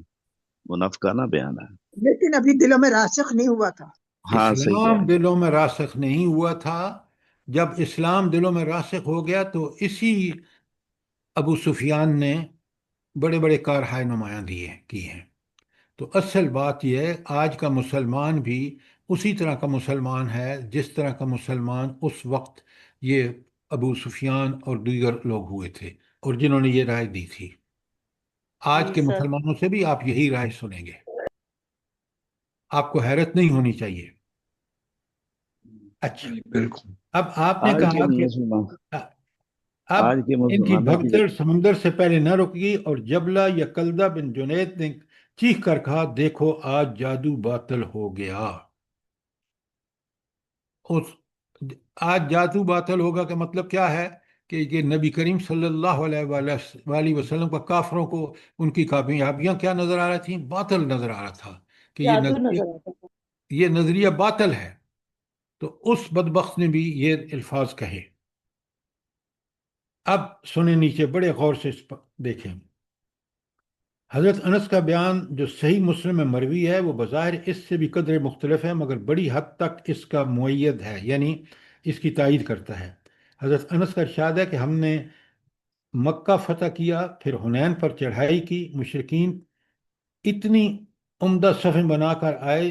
منافقانہ بیان ہے۔ لیکن ابھی دلوں میں راسخ نہیں ہوا تھا۔ ہاں صحیح کہہ رہے اسلام ہیں۔ دلوں میں راسخ نہیں ہوا تھا۔ جب اسلام دلوں میں راسخ ہو گیا تو اسی ابو سفیان نے بڑے بڑے کارہائے نمایاں کی ہیں۔ تو اصل بات یہ ہے، آج کا مسلمان بھی اسی طرح کا مسلمان ہے جس طرح کا مسلمان اس وقت یہ ابو سفیان اور دیگر لوگ ہوئے تھے، اور جنہوں نے یہ رائے دی تھی۔ آج جی کے سر۔ مسلمانوں سے بھی آپ یہی رائے سنیں گے، آپ کو حیرت نہیں ہونی چاہیے۔ اچھا، جی بالکل۔ اب آپ نے آج کے کہا کہ مسلمان اب آج کے ان کی مسلمانوں کی بھگدڑ سمندر سے پہلے نہ رکی، اور جبلہ یا کلدہ بن جنید نے چیخ کر کہا، دیکھو آج جادو باطل ہو گیا۔ اس آج جادو باطل ہوگا کا مطلب کیا ہے؟ کہ یہ نبی کریم صلی اللہ علیہ وآلہ وسلم کا کافروں کو ان کی کامیابیاں کیا نظر آ رہی تھیں؟ باطل نظر آ رہا تھا کہ جادو نظر آتا تھا۔ یہ نظریہ باطل ہے۔ تو اس بدبخت نے بھی یہ الفاظ کہے۔ اب سنیں نیچے بڑے غور سے دیکھیں۔ حضرت انس کا بیان جو صحیح مسلم میں مروی ہے وہ بظاہر اس سے بھی قدر مختلف ہے، مگر بڑی حد تک اس کا معید ہے، یعنی اس کی تائید کرتا ہے۔ حضرت انس کا ارشاد ہے کہ ہم نے مکہ فتح کیا، پھر حنین پر چڑھائی کی، مشرکین اتنی عمدہ صفیں بنا کر آئے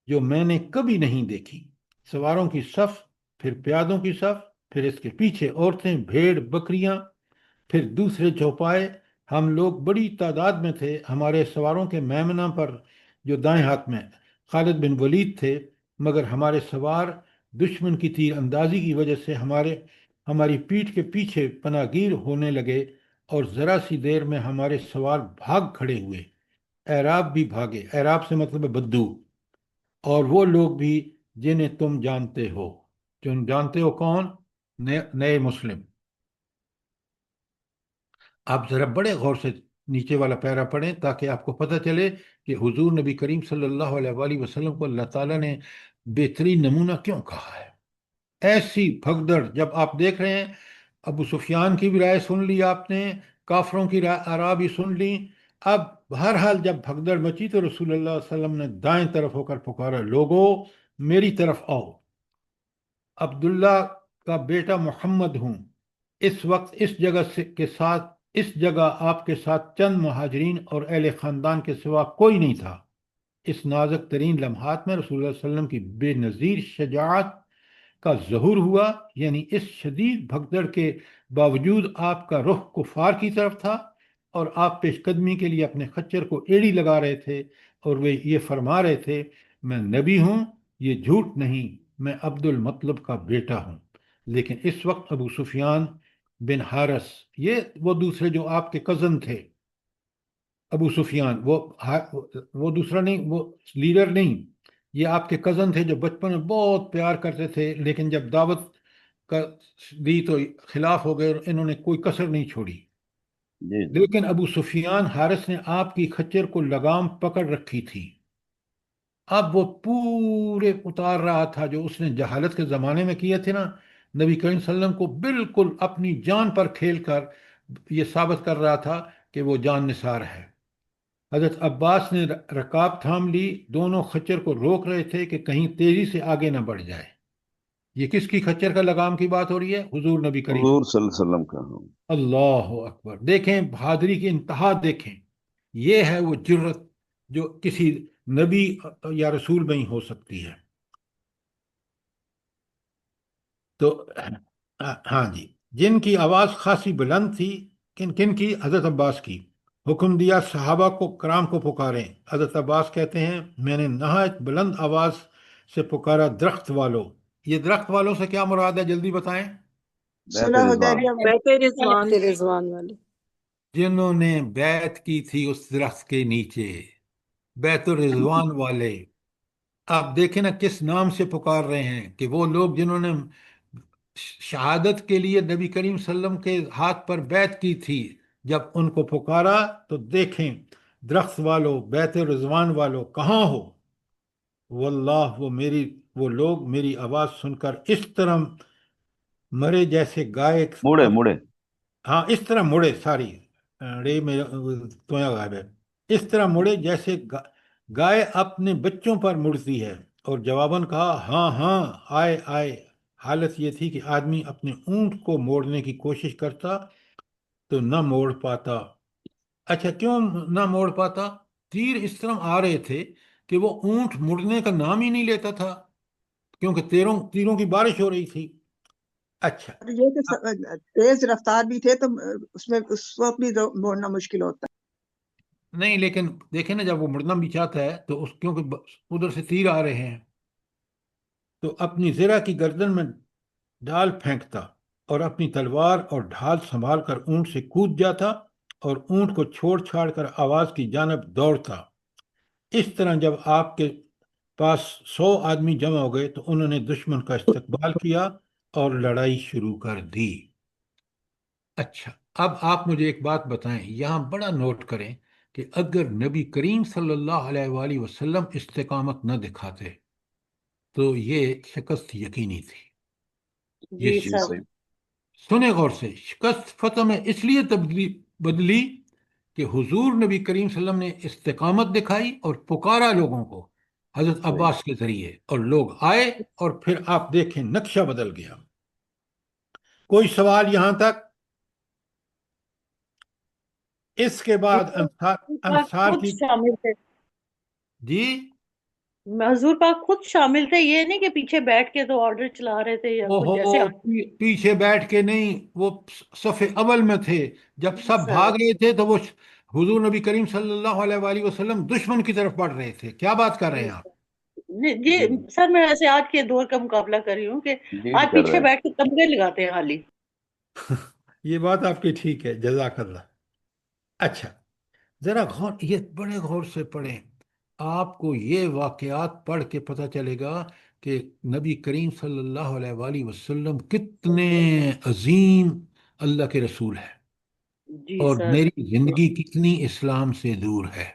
جو میں نے کبھی نہیں دیکھی، سواروں کی صف، پھر پیادوں کی صف، پھر اس کے پیچھے عورتیں، بھیڑ، بکریاں، پھر دوسرے چوپائے۔ ہم لوگ بڑی تعداد میں تھے، ہمارے سواروں کے میمنہ پر جو دائیں ہاتھ میں خالد بن ولید تھے، مگر ہمارے سوار دشمن کی تیر اندازی کی وجہ سے ہماری پیٹھ کے پیچھے پناہ گیر ہونے لگے، اور ذرا سی دیر میں ہمارے سوار بھاگ کھڑے ہوئے۔ اعراب بھی بھاگے، اعراب سے مطلب ہے بدو، اور وہ لوگ بھی جنہیں تم جانتے ہو۔ تم جانتے ہو کون؟ نئے مسلم۔ آپ ذرا بڑے غور سے نیچے والا پیرا پڑھیں تاکہ آپ کو پتہ چلے کہ حضور نبی کریم صلی اللہ علیہ وآلہ وسلم کو اللہ تعالیٰ نے بہترین نمونہ کیوں کہا ہے۔ ایسی بھگدڑ جب آپ دیکھ رہے ہیں، ابو سفیان کی بھی رائے سن لی آپ نے، کافروں کی آراء بھی سن لی، اب بہرحال جب بھگدڑ مچی تو رسول اللہ صلی اللہ علیہ وسلم نے دائیں طرف ہو کر پکارا، لوگو میری طرف آؤ، عبداللہ کا بیٹا محمد ہوں۔ اس وقت اس جگہ آپ کے ساتھ چند مہاجرین اور اہل خاندان کے سوا کوئی نہیں تھا۔ اس نازک ترین لمحات میں رسول اللہ صلی اللہ علیہ وسلم کی بے نظیر شجاعت کا ظہور ہوا، یعنی اس شدید بھگدڑ کے باوجود آپ کا رخ کفار کی طرف تھا، اور آپ پیش قدمی کے لیے اپنے خچر کو ایڑی لگا رہے تھے، اور وہ یہ فرما رہے تھے، میں نبی ہوں، یہ جھوٹ نہیں، میں عبد المطلب کا بیٹا ہوں۔ لیکن اس وقت ابو سفیان بن حارث، وہ دوسرے جو آپ کے کزن تھے، ابو سفیان وہ دوسرا نہیں، وہ لیڈر نہیں، یہ آپ کے کزن تھے جو بچپن میں بہت پیار کرتے تھے، لیکن جب دعوت کا دی تو خلاف ہو گئے، اور انہوں نے کوئی کسر نہیں چھوڑی۔ جی جی۔ لیکن ابو سفیان حارث نے آپ کی خچر کو لگام پکڑ رکھی تھی۔ اب وہ پورے اتار رہا تھا جو اس نے جہالت کے زمانے میں کیے تھے نا، نبی کریم صلی اللہ علیہ وسلم کو بالکل اپنی جان پر کھیل کر یہ ثابت کر رہا تھا کہ وہ جان نثار ہے۔ حضرت عباس نے رکاب تھام لی، دونوں خچر کو روک رہے تھے کہ کہیں تیزی سے آگے نہ بڑھ جائے۔ یہ کس کی خچر کا لگام کی بات ہو رہی ہے؟ حضور نبی کریم۔ حضور صلی اللہ علیہ وسلم کا ہوں۔ اللہ اکبر! دیکھیں بہادری کی انتہا، دیکھیں، یہ ہے وہ جرت جو کسی نبی یا رسول میں ہی ہو سکتی ہے۔ تو ہاں جی، جن کی آواز خاصی بلند تھی، کن کن کی؟ حضرت عباس کی۔ حکم دیا صحابہ کو کرام کو پکاریں۔ حضرت عباس کہتے ہیں میں نے نہایت بلند آواز سے پکارا درخت والوں۔ یہ درخت والوں سے کیا مراد ہے جلدی بتائیں؟ بیت صلح رضوان۔ حدیبیہ میں بیت رضوان رضوان والے جنہوں نے بیعت کی تھی اس درخت کے نیچے، بیت الرضوان والے۔ آپ دیکھیں نا کس نام سے پکار رہے ہیں، کہ وہ لوگ جنہوں نے شہادت کے لیے نبی کریم صلی اللہ علیہ وسلم کے ہاتھ پر بیعت کی تھی، جب ان کو پکارا تو دیکھیں درخت والو، بیت الرضوان والو کہاں ہو؟ واللہ وہ لوگ میری آواز سن کر اس طرح مرے جیسے گائے، مڑے مڑے ہاں اس طرح مڑے، ساری رے میں تویا غائب ہے، اس طرح مڑے جیسے گائے اپنے بچوں پر مڑتی ہے، اور جواباً کہا ہاں ہاں آئے آئے۔ حالت یہ تھی کہ آدمی اپنے اونٹ کو موڑنے کی کوشش کرتا تو نہ موڑ پاتا۔ اچھا کیوں نہ موڑ پاتا؟ تیر اس طرح آ رہے تھے کہ وہ اونٹ مڑنے کا نام ہی نہیں لیتا تھا، کیونکہ تیروں کی بارش ہو رہی تھی۔ اچھا اور یہ کہ تیز رفتار بھی تھے تو اس میں اس وقت بھی موڑنا مشکل ہوتا ہے۔ نہیں، لیکن دیکھیں نا جب وہ مڑنا بھی چاہتا ہے تو کیونکہ ادھر سے تیر آ رہے ہیں تو اپنی زرہ کی گردن میں ڈھال پھینکتا اور اپنی تلوار اور ڈھال سنبھال کر اونٹ سے کود جاتا اور اونٹ کو چھوڑ چھاڑ کر آواز کی جانب دوڑتا۔ اس طرح جب آپ کے پاس 100 آدمی جمع ہو گئے تو انہوں نے دشمن کا استقبال کیا اور لڑائی شروع کر دی۔ اچھا اب آپ مجھے ایک بات بتائیں، یہاں بڑا نوٹ کریں کہ اگر نبی کریم صلی اللہ علیہ وآلہ وسلم استقامت نہ دکھاتے تو یہ شکست یقینی تھی۔ یہ جی جی سر۔ صحیح۔ سنیں غور سے، شکست فتح میں اس لیے بدلی کہ حضور نبی کریم صلی اللہ علیہ وسلم نے استقامت دکھائی اور پکارا لوگوں کو حضرت صحیح۔ عباس کے ذریعے، اور لوگ آئے اور پھر آپ دیکھیں نقشہ بدل گیا۔ کوئی سوال یہاں تک؟ اس کے بعد انصار خود کی، شامل تھے، جی حضور پاک خود شامل تھے، یہ نہیں کہ پیچھے بیٹھ کے تو آرڈر چلا رہے تھے یا وہ کچھ جیسے پیچھے بیٹھ کے نہیں، وہ صف اول میں تھے۔ جب جی سب سر۔ بھاگ رہے تھے تو وہ حضور نبی کریم صلی اللہ علیہ وآلہ وسلم دشمن کی طرف بڑھ رہے تھے۔ کیا بات کر رہے جی ہیں آپ؟ جی جی جی سر، میں ایسے آج کے دور کا مقابلہ کر رہی ہوں کہ لیڈ آج کر پیچھے رہے بیٹھ کے تمغے لگاتے ہیں خالی۔ یہ بات آپ کی ٹھیک ہے، جزاک اللہ۔ اچھا ذرا یہ بڑے غور سے پڑھیں، آپ کو یہ واقعات پڑھ کے پتہ چلے گا کہ نبی کریم صلی اللہ علیہ وآلہ وسلم کتنے عظیم اللہ کے رسول ہیں، جی اور سر۔ میری زندگی کتنی اسلام سے دور ہے۔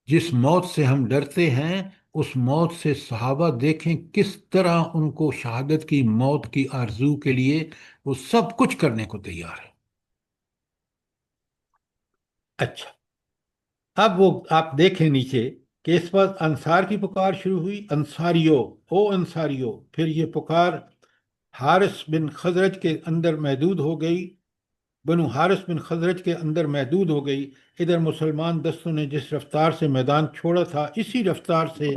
جس موت سے ہم ڈرتے ہیں اس موت سے صحابہ دیکھیں کس طرح ان کو شہادت کی موت کی آرزو کے لیے وہ سب کچھ کرنے کو تیار ہے۔ اچھا اب وہ آپ دیکھیں نیچے کہ اس وقت انصار کی پکار شروع ہوئی، انصاریو او انصاریو، پھر یہ پکار حارث بن خزرج کے اندر محدود ہو گئی، بنو حارث بن خزرج کے اندر محدود ہو گئی۔ ادھر مسلمان دستوں نے جس رفتار سے میدان چھوڑا تھا اسی رفتار سے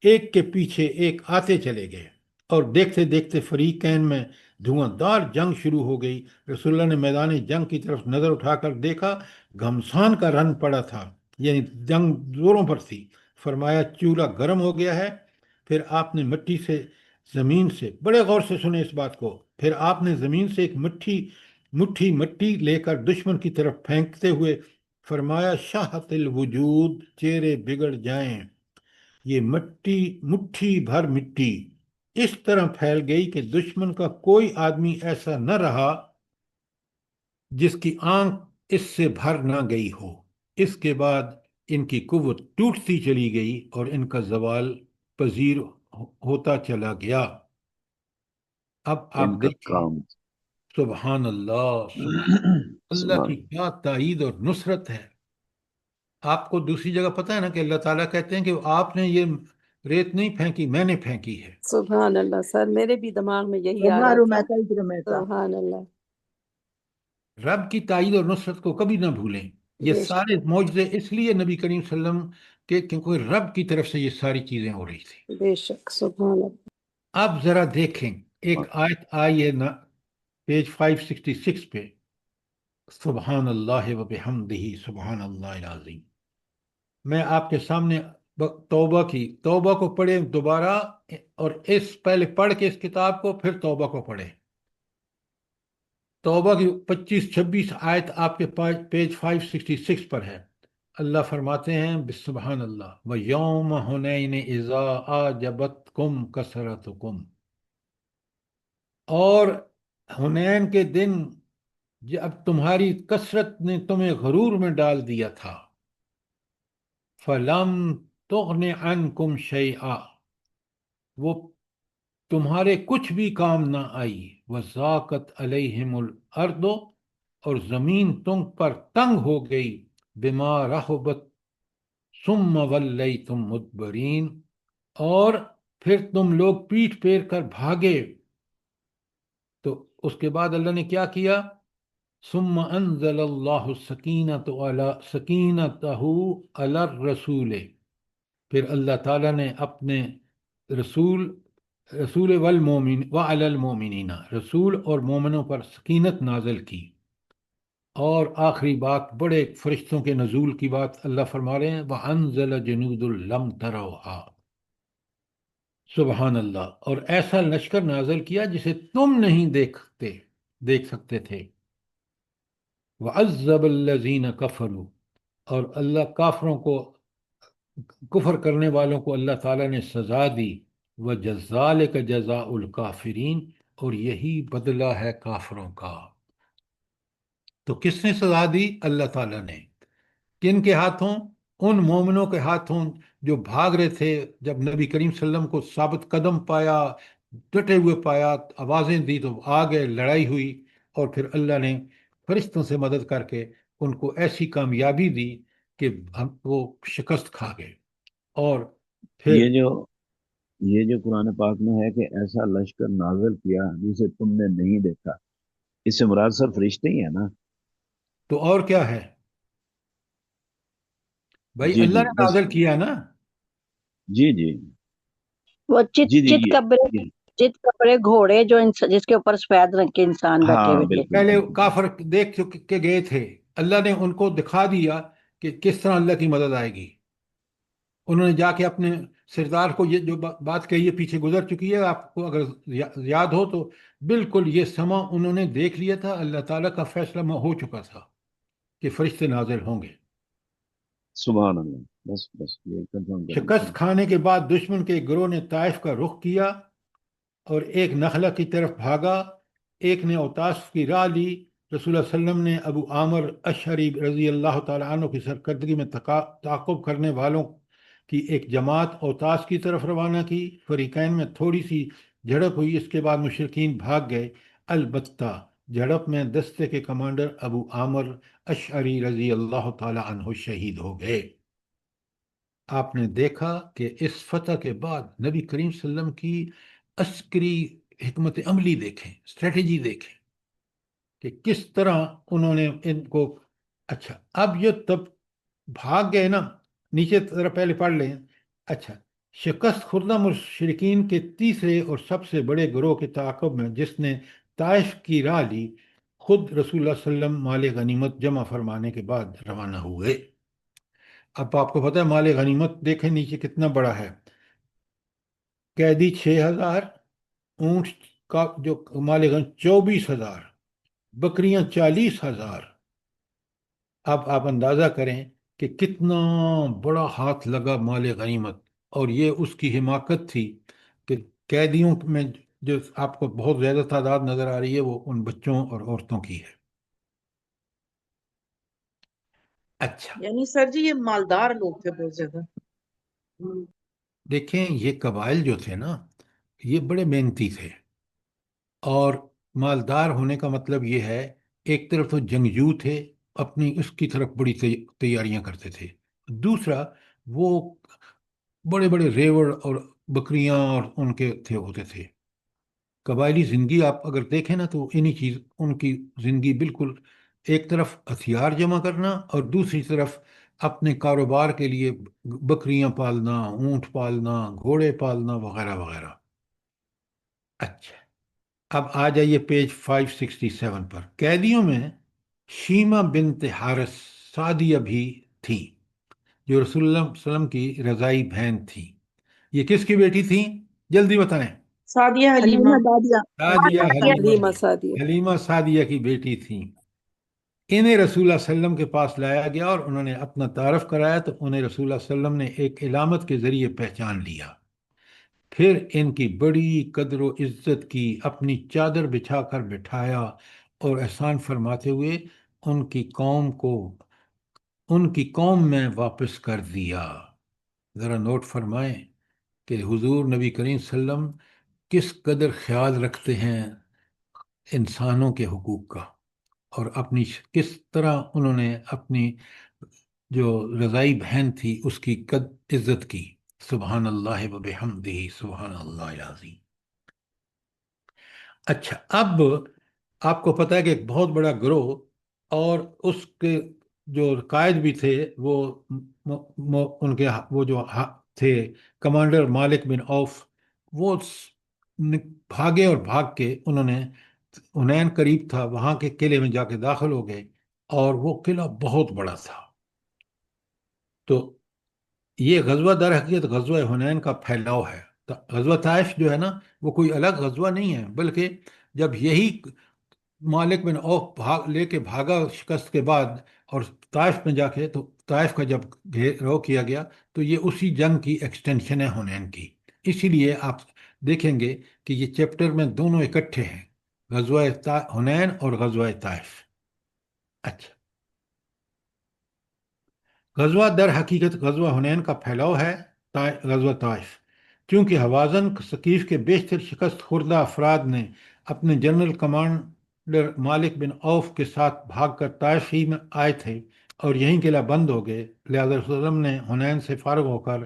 ایک کے پیچھے ایک آتے چلے گئے، اور دیکھتے دیکھتے فریقین میں دھواں دار جنگ شروع ہو گئی۔ رسول اللہ نے میدان جنگ کی طرف نظر اٹھا کر دیکھا، گھمسان کا رن پڑا تھا، یعنی جنگ زوروں پر تھی۔ فرمایا چولہا گرم ہو گیا ہے۔ پھر آپ نے زمین سے بڑے غور سے سنے اس بات کو، پھر آپ نے زمین سے ایک مٹھی مٹی لے کر دشمن کی طرف پھینکتے ہوئے فرمایا شاہت الوجود، چہرے بگڑ جائیں۔ یہ مٹھی بھر مٹی اس طرح پھیل گئی کہ دشمن کا کوئی آدمی ایسا نہ رہا جس کی آنکھ اس سے بھر نہ گئی ہو۔ اس کے بعد ان کی قوت ٹوٹتی چلی گئی اور ان کا زوال پذیر ہوتا چلا گیا۔ اب آپ ان کا دیکھیں، کام۔ سبحان اللہ، سبحان اللہ سبحان۔ کی کیا تائید اور نصرت ہے۔ آپ کو دوسری جگہ پتہ ہے نا کہ اللہ تعالیٰ کہتے ہیں کہ آپ نے یہ ریت نہیں پھینکی، میں نے پھینکی ہے۔ سبحان اللہ سر، میرے بھی دماغ میں یہی آ وما رہا تھا۔ رمیت اذ رمیت۔ سبحان اللہ۔ رب کی تائید اور نصرت کو کبھی نہ بھولیں۔ یہ بے شک سارے معجزے اس لیے نبی کریم صلی اللہ علیہ وسلم کے کیونکہ رب کی طرف سے یہ ساری چیزیں ہو رہی تھی. بے شک سبحان اللہ. اب ذرا دیکھیں ایک آیت آئی ہے نا پیج 566 پہ، سبحان اللہ و بحمدہ سبحان اللہ العظیم. میں آپ کے سامنے توبہ توبہ کو پڑھیں دوبارہ، اور اس پہلے پڑھ کے اس کتاب کو پھر توبہ کو پڑھیں. توبہ کی 25-26 آیت آپ کے پیج 566 پر ہے. اللہ فرماتے ہیں بسبحان اللہ وَيَوْمَ حُنَيْنِ إِذَا أَعْجَبَتْكُمْ كَثْرَتُكُمْ، اور حنین کے دن جب تمہاری کثرت نے تمہیں غرور میں ڈال دیا تھا، فَلَمْ تُغْنِ عَنْكُمْ شَيْئًا، وہ تمہارے کچھ بھی کام نہ آئی. وَضَاقَتْ عَلَيْهِمُ الْأَرْضُ، اور زمین تم پر تنگ ہو گئی. بِمَا رَحُبَتْ ثُمَّ وَلَّيْتُمْ مُدْبِرِينَ، اور پھر تم لوگ پیٹھ پھیر کر بھاگے. تو اس کے بعد اللہ نے کیا کیا؟ ثم انزل اللہ سکینتہ علی الرسول، پھر اللہ تعالیٰ نے اپنے رسول والمومن وعلی المومنین، رسول اور مومنوں پر سکینت نازل کی. اور آخری بات بڑے فرشتوں کے نزول کی بات اللہ فرما رہے ہیں وَأَنزَلَ جُنُودًا لَمْ تَرَوْهَا، سبحان اللہ، اور ایسا لشکر نازل کیا جسے تم نہیں دیکھ سکتے تھے. وَعَذَّبَ الَّذِينَ كَفَرُوا، اور اللہ کافروں کو، کفر کرنے والوں کو اللہ تعالیٰ نے سزا دی. وَجَزَالِكَ جَزَاءُ الْكَافِرِينَ، اور یہی بدلہ ہے کافروں کا. تو کس نے سزا دی؟ اللہ تعالیٰ نے. کن کے ہاتھوں؟ ان مومنوں کے ہاتھوں جو بھاگ رہے تھے. جب نبی کریم صلی اللہ علیہ وسلم کو ثابت قدم پایا، ڈٹے ہوئے پایا، آوازیں دی تو آگے لڑائی ہوئی، اور پھر اللہ نے فرشتوں سے مدد کر کے ان کو ایسی کامیابی دی کہ وہ شکست کھا گئے. اور پھر یہ جو قرآن پاک میں ہے کہ ایسا لشکر نازل کیا جسے تم نے نہیں دیکھا، اس سے مراد صرف فرشتے ہی ہیں نا؟ تو اور کیا ہے بھائی؟ جی اللہ جی نے بس. نازل کیا نا. جی جی وہ جی جی چت کپڑے گھوڑے جو جس کے اوپر سفید رنگ کے انسان بیٹھے ہاں ہوئے تھے. بالکل پہلے بالکل. کافر دیکھ کے گئے تھے، اللہ نے ان کو دکھا دیا کہ کس طرح اللہ کی مدد آئے گی. انہوں نے جا کے اپنے سردار کو، یہ جو بات کہی ہے پیچھے گزر چکی ہے، آپ کو اگر یاد ہو تو بالکل یہ سما انہوں نے دیکھ لیا تھا. اللہ تعالیٰ کا فیصلہ ہو چکا تھا کہ فرشتے نازل ہوں گے. سبحان اللہ. بس بس یہ کنفرم کرنا شکست تھا. کھانے کے بعد دشمن کے گروہ نے طائف کا رخ کیا اور ایک نخلا کی طرف بھاگا. ایک نے اوتاس کی راہ لی. رسول اللہ صلی اللہ علیہ وسلم نے ابو عامر اشعری رضی اللہ تعالیٰ عنہ کی سرکردگی میں تعاقب کرنے والوں کی ایک جماعت اوتاس کی طرف روانہ کی. فریقین میں تھوڑی سی جھڑپ ہوئی، اس کے بعد مشرکین بھاگ گئے. البتہ جھڑپ میں دستے کے کمانڈر ابو عامر اشعری رضی اللہ تعالیٰ عنہ شہید ہو گئے. آپ نے دیکھا کہ اس فتح کے بعد نبی کریم صلی اللہ علیہ وسلم کی عسکری حکمت عملی دیکھیں، اسٹریٹجی دیکھیں کہ کس طرح انہوں نے ان کو. اچھا اب یہ تب بھاگ گئے نا، نیچے ذرا پہلے پڑھ لیں. اچھا، شکست خوردہ مشرکین کے تیسرے اور سب سے بڑے گروہ کے تعاقب میں جس نے طائف کی راہ لی، خود رسول اللہ صلی اللہ علیہ وسلم مال غنیمت جمع فرمانے کے بعد روانہ ہوئے. اب آپ کو پتہ ہے مال غنیمت دیکھیں نیچے کتنا بڑا ہے. قیدی 6000، اونٹ کا جو مال غنیمت 24000، بکریاں 40000. اب آپ اندازہ کریں کہ کتنا بڑا ہاتھ لگا مال غنیمت. اور یہ اس کی حماقت تھی کہ قیدیوں میں جو آپ کو بہت زیادہ تعداد نظر آ رہی ہے وہ ان بچوں اور عورتوں کی ہے. اچھا یعنی سر جی یہ مالدار لوگ تھے بہت زیادہ. دیکھیں یہ قبائل جو تھے نا یہ بڑے محنتی تھے، اور مالدار ہونے کا مطلب یہ ہے ایک طرف تو جنگجو تھے، اپنی اس کی طرف بڑی تیاریاں کرتے تھے. دوسرا وہ بڑے بڑے ریوڑ اور بکریاں اور ان کے ہوتے تھے. قبائلی زندگی آپ اگر دیکھیں نا تو ان کی زندگی بالکل ایک طرف ہتھیار جمع کرنا اور دوسری طرف اپنے کاروبار کے لیے بکریاں پالنا، اونٹ پالنا، گھوڑے پالنا وغیرہ وغیرہ۔ اچھا، اب آ جائیے پیج 567 پر۔ قیدیوں میں شیمہ بنت حارث سعدیہ بھی تھی، جو رسول اللہ صلی اللہ علیہ وسلم کی رضائی بہن تھی۔ یہ کس کی بیٹی تھی؟ جلدی بتائیں۔ سعدیہ حلیمہ حلیمہ دادیا سعدیہ حلیمہ سعدیہ۔ حلیمہ سعدیہ کی بیٹی تھیں۔ انہیں رسول اللہ صلی اللہ علیہ وسلم کے پاس لایا گیا اور انہوں نے اپنا تعارف کرایا تو انہیں رسول اللہ صلی اللہ علیہ وسلم نے ایک علامت کے ذریعے پہچان لیا۔ پھر ان کی بڑی قدر و عزت کی، اپنی چادر بچھا کر بٹھایا اور احسان فرماتے ہوئے ان کی قوم میں واپس کر دیا۔ ذرا نوٹ فرمائیں کہ حضور نبی کریم صلی اللہ علیہ وسلم کس قدر خیال رکھتے ہیں انسانوں کے حقوق کا، اور کس طرح انہوں نے اپنی جو رضائی بہن تھی اس کی عزت کی۔ سبحان اللہ و بحمدہ، سبحان اللہ العظیم۔ اچھا، اب آپ کو پتہ ہے کہ ایک بہت بڑا گروہ اور اس کے جو قائد بھی تھے وہ ان کے وہ جو تھے کمانڈر مالک بن عوف، وہ بھاگے اور بھاگ کے انہوں نے حنین قریب تھا، وہاں کے قلعے میں جا کے داخل ہو گئے، اور وہ قلعہ بہت بڑا تھا۔ تو یہ غزوہ در حقیقت غزوہ حنین کا پھیلاؤ ہے۔ غزوہ طائف جو ہے نا، وہ کوئی الگ غزوہ نہیں ہے، بلکہ جب یہی مالک بن عوف لے کے بھاگا شکست کے بعد اور طائف میں جا کے، تو طائف کا جب گھیراؤ کیا گیا تو یہ اسی جنگ کی ایکسٹینشن ہے حنین کی۔ اسی لیے آپ دیکھیں گے کہ یہ چیپٹر میں دونوں اکٹھے ہیں، غزوہ حنین اور غزوہ طائف۔ اچھا، غزوہ در حقیقت غزوہ حنین کا پھیلاؤ ہے غزوہ طائف، کیونکہ حوازن ثقیف کے بیشتر شکست خوردہ افراد نے اپنے جنرل کمانڈر مالک بن عوف کے ساتھ بھاگ کر طائف ہی میں آئے تھے اور یہیں قلعہ بند ہو گئے، لہذا رسول اللہ علیہ وسلم نے حنین سے فارغ ہو کر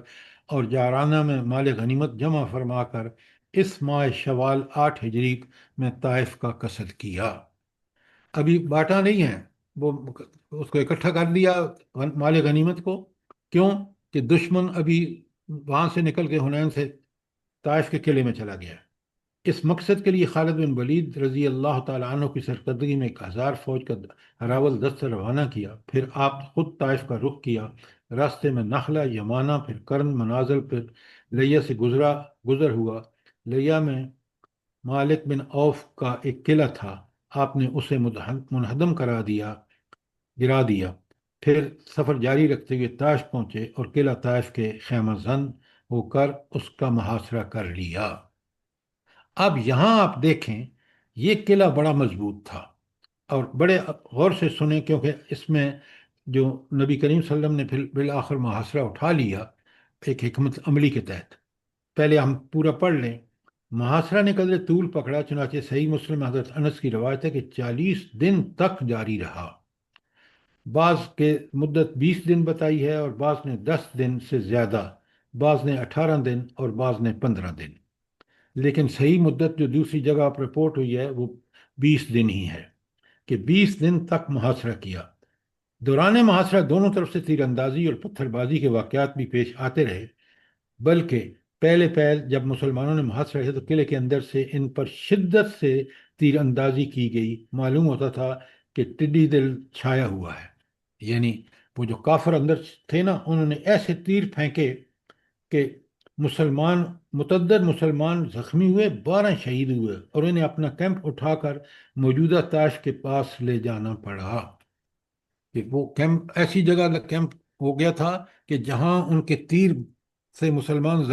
اور جارانہ میں مال غنیمت جمع فرما کر اس ماہ شوال 8 ہجری میں طائف کا قصد کیا۔ ابھی بانٹا نہیں ہے، وہ اس کو اکٹھا کر دیا مال غنیمت کو۔ کیوں؟ کہ دشمن ابھی وہاں سے نکل کے حنین سے طائف کے قلعے میں چلا گیا۔ اس مقصد کے لیے خالد بن ولید رضی اللہ تعالیٰ عنہ کی سرکردگی میں 1000 فوج کا ہراول دستہ روانہ کیا، پھر آپ خود طائف کا رخ کیا۔ راستے میں نخلہ، یمانہ، پھر کرن، منازل، پھر لیا سے گزر ہوا۔ لیا میں مالک بن عوف کا ایک قلعہ تھا، آپ نے اسے منہدم گرا دیا، پھر سفر جاری رکھتے ہوئے طائف پہنچے اور قلعہ طائف کے خیمہ زن ہو کر اس کا محاصرہ کر لیا۔ اب یہاں آپ دیکھیں، یہ قلعہ بڑا مضبوط تھا، اور بڑے غور سے سنیں کیونکہ اس میں جو نبی کریم صلی اللہ علیہ وسلم نے بالآخر محاصرہ اٹھا لیا ایک حکمت عملی کے تحت۔ پہلے ہم پورا پڑھ لیں۔ محاصرہ نے قدر طول پکڑا، چنانچہ صحیح مسلم حضرت انس کی روایت ہے کہ 40 دن تک جاری رہا۔ بعض کے مدت 20 دن بتائی ہے، اور بعض نے 10 دن سے زیادہ، بعض نے 18 دن اور بعض نے 15 دن، لیکن صحیح مدت جو دوسری جگہ پر رپورٹ ہوئی ہے وہ 20 دن ہی ہے، کہ 20 دن تک محاصرہ کیا۔ دوران محاصرہ دونوں طرف سے تیر اندازی اور پتھر بازی کے واقعات بھی پیش آتے رہے، بلکہ پہلے جب مسلمانوں نے محاصرہ کیا تو قلعے کے اندر سے ان پر شدت سے تیر اندازی کی گئی۔ معلوم ہوتا تھا کہ ٹڈی دل چھایا ہوا ہے، یعنی وہ جو کافر اندر تھے نا، انہوں نے ایسے تیر پھینکے کہ متعدد مسلمان زخمی ہوئے، 12 شہید ہوئے، اور انہیں اپنا کیمپ اٹھا کر موجودہ طائف کے پاس لے جانا پڑا۔ کہ وہ کیمپ ایسی جگہ کیمپ ہو گیا تھا کہ جہاں ان کے تیر سے مسلمان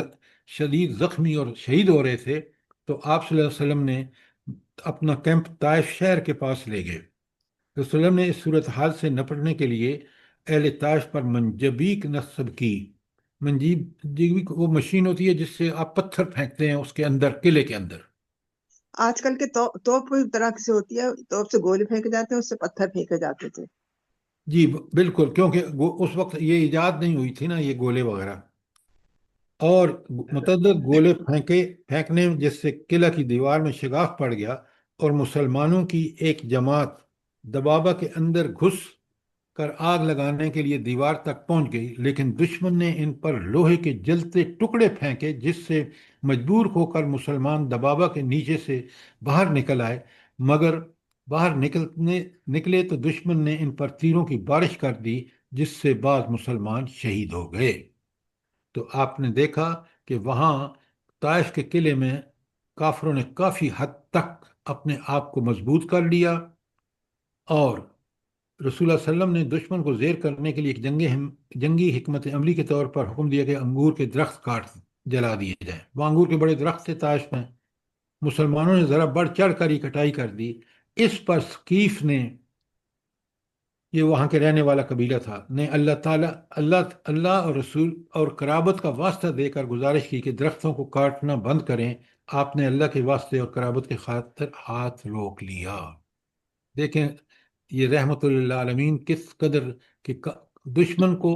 شدید زخمی اور شہید ہو رہے تھے، تو آپ صلی اللہ علیہ وسلم نے اپنا کیمپ طائف شہر کے پاس لے گئے۔ رسول اللہ نے اس صورتحال سے نپٹنے کے لیے اہل طائف پر منجبیک نصب کی۔ منجیب وہ مشین ہوتی ہے جس سے آپ پتھر پھینکتے ہیں اس کے اندر، قلعے کے اندر۔ آج کل کے توپ طرح سے ہوتی ہے، توپ سے گولے پھینکے جاتے ہیں، اس سے پتھر پھینکے جاتے تھے۔ جی بالکل، کیونکہ اس وقت یہ ایجاد نہیں ہوئی تھی نا یہ گولے وغیرہ، اور متعدد گولے پھینکنے جس سے قلعہ کی دیوار میں شگاف پڑ گیا اور مسلمانوں کی ایک جماعت دبابہ کے اندر گھس کر آگ لگانے کے لیے دیوار تک پہنچ گئی، لیکن دشمن نے ان پر لوہے کے جلتے ٹکڑے پھینکے، جس سے مجبور ہو کر مسلمان دبابہ کے نیچے سے باہر نکل آئے، مگر باہر نکلے تو دشمن نے ان پر تیروں کی بارش کر دی، جس سے بعض مسلمان شہید ہو گئے۔ تو آپ نے دیکھا کہ وہاں طائف کے قلعے میں کافروں نے کافی حد تک اپنے آپ کو مضبوط کر لیا، اور رسول اللہ صلی اللہ علیہ وسلم نے دشمن کو زیر کرنے کے لیے ایک جنگی حکمت عملی کے طور پر حکم دیا کہ انگور کے درخت جلا دیے جائیں۔ وہ انگور کے بڑے درخت تھے طائف میں، مسلمانوں نے ذرا بڑھ چڑھ کر ہی کٹائی کر دی۔ اس پر ثقیف نے، یہ وہاں کے رہنے والا قبیلہ تھا، نے اللہ اور رسول اور قرابت کا واسطہ دے کر گزارش کی کہ درختوں کو کاٹنا بند کریں۔ آپ نے اللہ کے واسطے اور قرابت کے خاطر ہاتھ روک لیا۔ دیکھیں یہ رحمت اللہ عالمین کس قدر کہ دشمن کو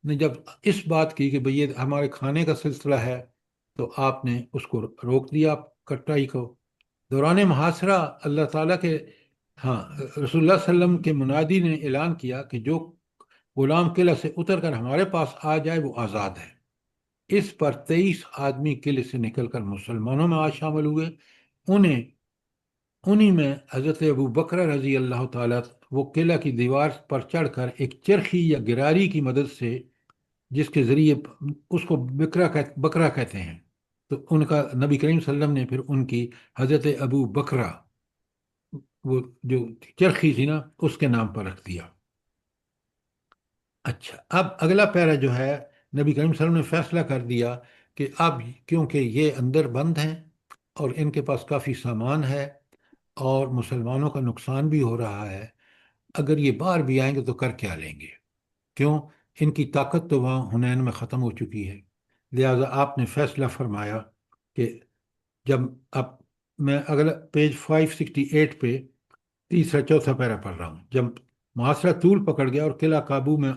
نے جب اس بات کی کہ بھئی یہ ہمارے کھانے کا سلسلہ ہے، تو آپ نے اس کو روک دیا، کٹائی کو۔ دوران محاصرہ اللہ تعالیٰ کے رسول اللہ صلی اللہ علیہ وسلم کے منادی نے اعلان کیا کہ جو غلام قلعہ سے اتر کر ہمارے پاس آ جائے وہ آزاد ہے۔ اس پر 23 آدمی قلعے سے نکل کر مسلمانوں میں آج شامل ہوئے۔ انہی میں حضرت ابو بکر رضی اللہ تعالیٰ، وہ قلعہ کی دیوار پر چڑھ کر ایک چرخی یا گراری کی مدد سے، جس کے ذریعے اس کو بکرا کہتے ہیں، تو ان کا نبی کریم صلی اللہ علیہ وسلم نے پھر ان کی حضرت ابو بکرا، وہ جو چرخی تھی نا، اس کے نام پر رکھ دیا۔ اچھا، اب اگلا پیرا جو ہے، نبی کریم صلی اللہ علیہ وسلم نے فیصلہ کر دیا کہ اب کیونکہ یہ اندر بند ہیں اور ان کے پاس کافی سامان ہے اور مسلمانوں کا نقصان بھی ہو رہا ہے، اگر یہ باہر بھی آئیں گے تو کر کیا لیں گے؟ کیوں؟ ان کی طاقت تو وہاں حنین میں ختم ہو چکی ہے۔ لہٰذا آپ نے فیصلہ فرمایا کہ جب اب میں اگلا پیج 568 پہ تیسرا چوتھا پیرا پڑھ رہا ہوں، جب محاصرہ طول پکڑ گیا اور قلعہ قابو میں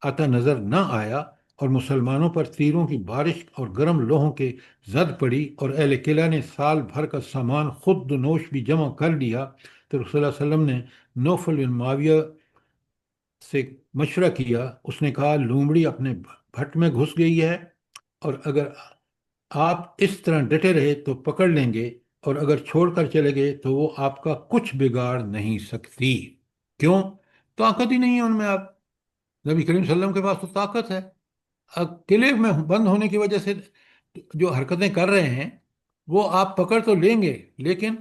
آتا نظر نہ آیا اور مسلمانوں پر تیروں کی بارش اور گرم لوہوں کے زد پڑی اور اہل قلعہ نے سال بھر کا سامان خود نوش بھی جمع کر لیا، تو رسول اللہ صلی اللہ علیہ وسلم نے نوفل بن معاویہ سے مشورہ کیا۔ اس نے کہا لومڑی اپنے بھٹ میں گھس گئی ہے، اور اگر آپ اس طرح ڈٹے رہے تو پکڑ لیں گے، اور اگر چھوڑ کر چلے گئے تو وہ آپ کا کچھ بگاڑ نہیں سکتی۔ کیوں؟ طاقت ہی نہیں ہے ان میں۔ آپ نبی کریم صلی اللہ علیہ وسلم کے پاس تو طاقت ہے، اب قلعے میں بند ہونے کی وجہ سے جو حرکتیں کر رہے ہیں وہ آپ پکڑ تو لیں گے، لیکن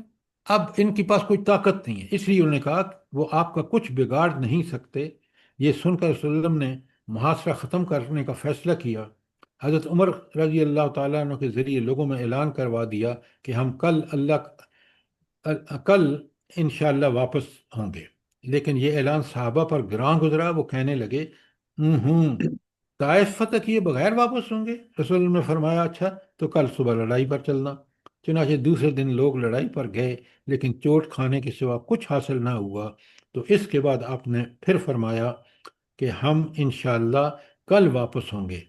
اب ان کے پاس کوئی طاقت نہیں ہے، اس لیے انہوں نے کہا کہ وہ آپ کا کچھ بگاڑ نہیں سکتے۔ یہ سن کر رسول اللہ نے محاصرہ ختم کرنے کا فیصلہ کیا۔ حضرت عمر رضی اللہ تعالیٰ عنہ کے ذریعے لوگوں میں اعلان کروا دیا کہ ہم کل انشاءاللہ واپس ہوں گے، لیکن یہ اعلان صحابہ پر گراں گزرا۔ وہ کہنے لگے طائف فتح کیے بغیر واپس ہوں گے؟ رسول اللہ نے فرمایا اچھا تو کل صبح لڑائی پر چلنا۔ چنانچہ دوسرے دن لوگ لڑائی پر گئے، لیکن چوٹ کھانے کے سوا کچھ حاصل نہ ہوا۔ تو اس کے بعد آپ نے پھر فرمایا کہ ہم انشاءاللہ کل واپس ہوں گے۔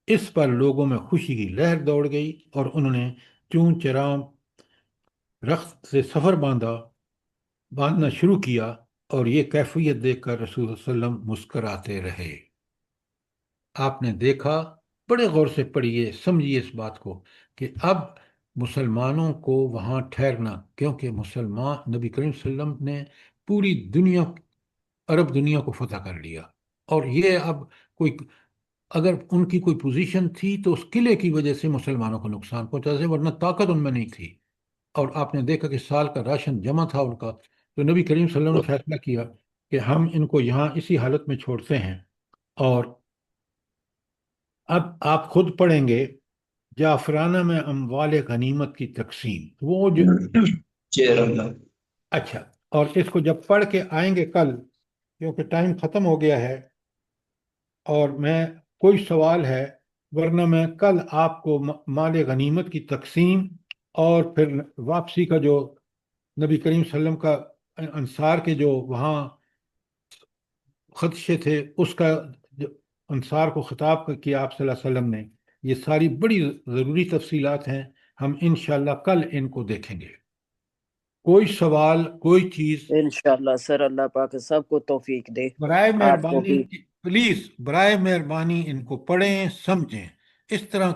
اس پر لوگوں میں خوشی کی لہر دوڑ گئی اور انہوں نے چون چرام رخت سے سفر باندھنا شروع کیا، اور یہ کیفیت دیکھ کر رسول اللہ صلی اللہ علیہ وسلم مسکراتے رہے۔ آپ نے دیکھا، بڑے غور سے پڑھیے، سمجھیے اس بات کو کہ اب مسلمانوں کو وہاں ٹھہرنا، کیونکہ مسلمان نبی کریم صلی اللہ علیہ وسلم نے پوری دنیا، عرب دنیا کو فتح کر لیا، اور یہ اب کوئی اگر ان کی کوئی پوزیشن تھی تو اس قلعے کی وجہ سے مسلمانوں کو نقصان پہنچا تھا، ورنہ طاقت ان میں نہیں تھی۔ اور آپ نے دیکھا کہ سال کا راشن جمع تھا ان کا، تو نبی کریم صلی اللہ علیہ وسلم نے فیصلہ کیا کہ ہم ان کو یہاں اسی حالت میں چھوڑتے ہیں۔ اور اب آپ خود پڑھیں گے جعفرانہ میں اموال غنیمت کی تقسیم، وہ جو اچھا، اور اس کو جب پڑھ کے آئیں گے کل، کیونکہ ٹائم ختم ہو گیا ہے اور میں کوئی سوال ہے، ورنہ میں کل آپ کو مال غنیمت کی تقسیم اور پھر واپسی کا جو نبی کریم صلی اللہ علیہ وسلم کا انصار کے جو وہاں خدشے تھے، اس کا جو انصار کو خطاب کیا آپ صلی اللہ علیہ وسلم نے، یہ ساری بڑی ضروری تفصیلات ہیں، ہم انشاءاللہ کل ان کو دیکھیں گے۔ کوئی سوال کوئی چیز انشاءاللہ سر اللہ پاک سب کو توفیق دے، برائے آپ کو مہربانی بھی۔ پلیز برائے مہربانی ان کو پڑھیں سمجھیں، اس طرح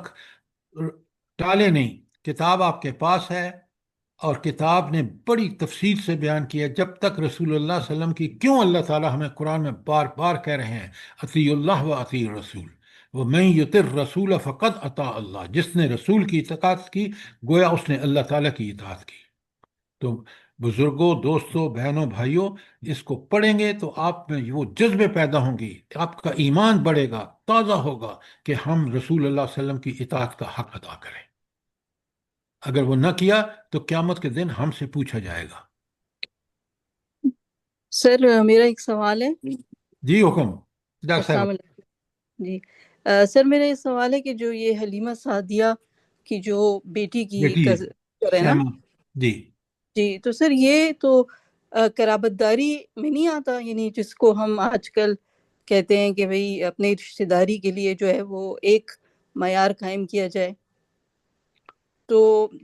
ٹالے نہیں۔ کتاب آپ کے پاس ہے اور کتاب نے بڑی تفصیل سے بیان کیا جب تک رسول اللہ صلی اللہ علیہ وسلم کی، کیوں اللہ تعالیٰ ہمیں قرآن میں بار بار کہہ رہے ہیں اطیع اللہ و اطیع الرسول، ومن یطع الرسول فقد اطاع اللہ، جس نے رسول کی اطاعت کی گویا اس نے اللہ تعالیٰ کی اطاعت کی۔ تو بزرگوں، دوستوں، بہنوں، بھائیوں، اس کو پڑھیں گے تو آپ میں وہ جذبے پیدا ہوں گی، آپ کا ایمان بڑھے گا، تازہ ہوگا کہ ہم رسول اللہ صلی اللہ علیہ وسلم کی اطاعت کا حق ادا کریں۔ اگر وہ نہ کیا تو قیامت کے دن ہم سے پوچھا جائے گا۔ سر میرا ایک سوال ہے۔ جی حکم ڈاکٹر السلام صاحب۔ علیکم جی۔ سر میرا یہ سوال ہے کہ جو یہ حلیمہ سعدیہ کی جو بیٹی کی بیٹی ہے نا، شیما، جی جی، تو سر یہ تو قرابت داری میں نہیں آتا، یعنی جس کو ہم آج کل کہتے ہیں کہ بھئی اپنے رشتہ داری کے لیے جو ہے وہ ایک معیار قائم کیا جائے، تو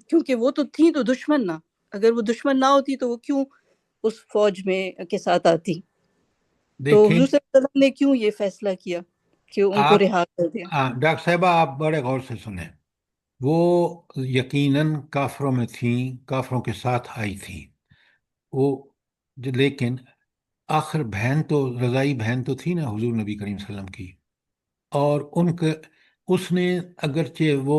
کیونکہ وہ تو تھیں تو دشمن نہ، اگر وہ دشمن نہ ہوتی تو وہ کیوں اس فوج میں کے ساتھ آتی؟ تو دیکھیں حضور صلی اللہ علیہ وسلم نے کیوں یہ فیصلہ کیا کہ ان کو آپ، رہا کر دیا؟ ڈاکٹر صاحبہ آپ بڑے غور سے سنیں، وہ یقیناً کافروں میں تھیں، کافروں کے ساتھ آئی تھیں وہ، لیکن آخر بہن تو، رضائی بہن تو تھی نا حضور نبی کریم صلی اللہ علیہ وسلم کی، اور ان کے اس نے اگرچہ وہ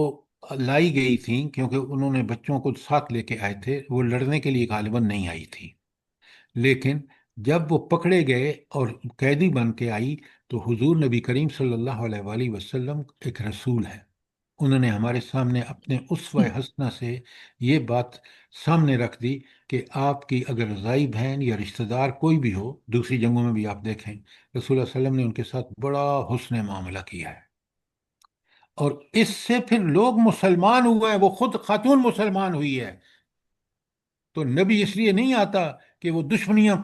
لائی گئی تھیں کیونکہ انہوں نے بچوں کو ساتھ لے کے آئے تھے، وہ لڑنے کے لیے غالباً نہیں آئی تھی، لیکن جب وہ پکڑے گئے اور قیدی بن کے آئی تو حضور نبی کریم صلی اللہ علیہ وآلہ وسلم ایک رسول ہے، انہوں نے ہمارے سامنے اپنے اسوہ حسنہ سے یہ بات سامنے رکھ دی کہ آپ کی اگر رضائی بہن یا رشتہ دار کوئی بھی ہو، دوسری جنگوں میں بھی آپ دیکھیں رسول اللہ صلی اللہ علیہ وسلم نے ان کے ساتھ بڑا حسن معاملہ کیا ہے، اور اس سے پھر لوگ مسلمان ہوئے ہیں، وہ خود خاتون مسلمان ہوئی ہے۔ تو نبی اس لیے نہیں آتا کہ وہ دشمنیاں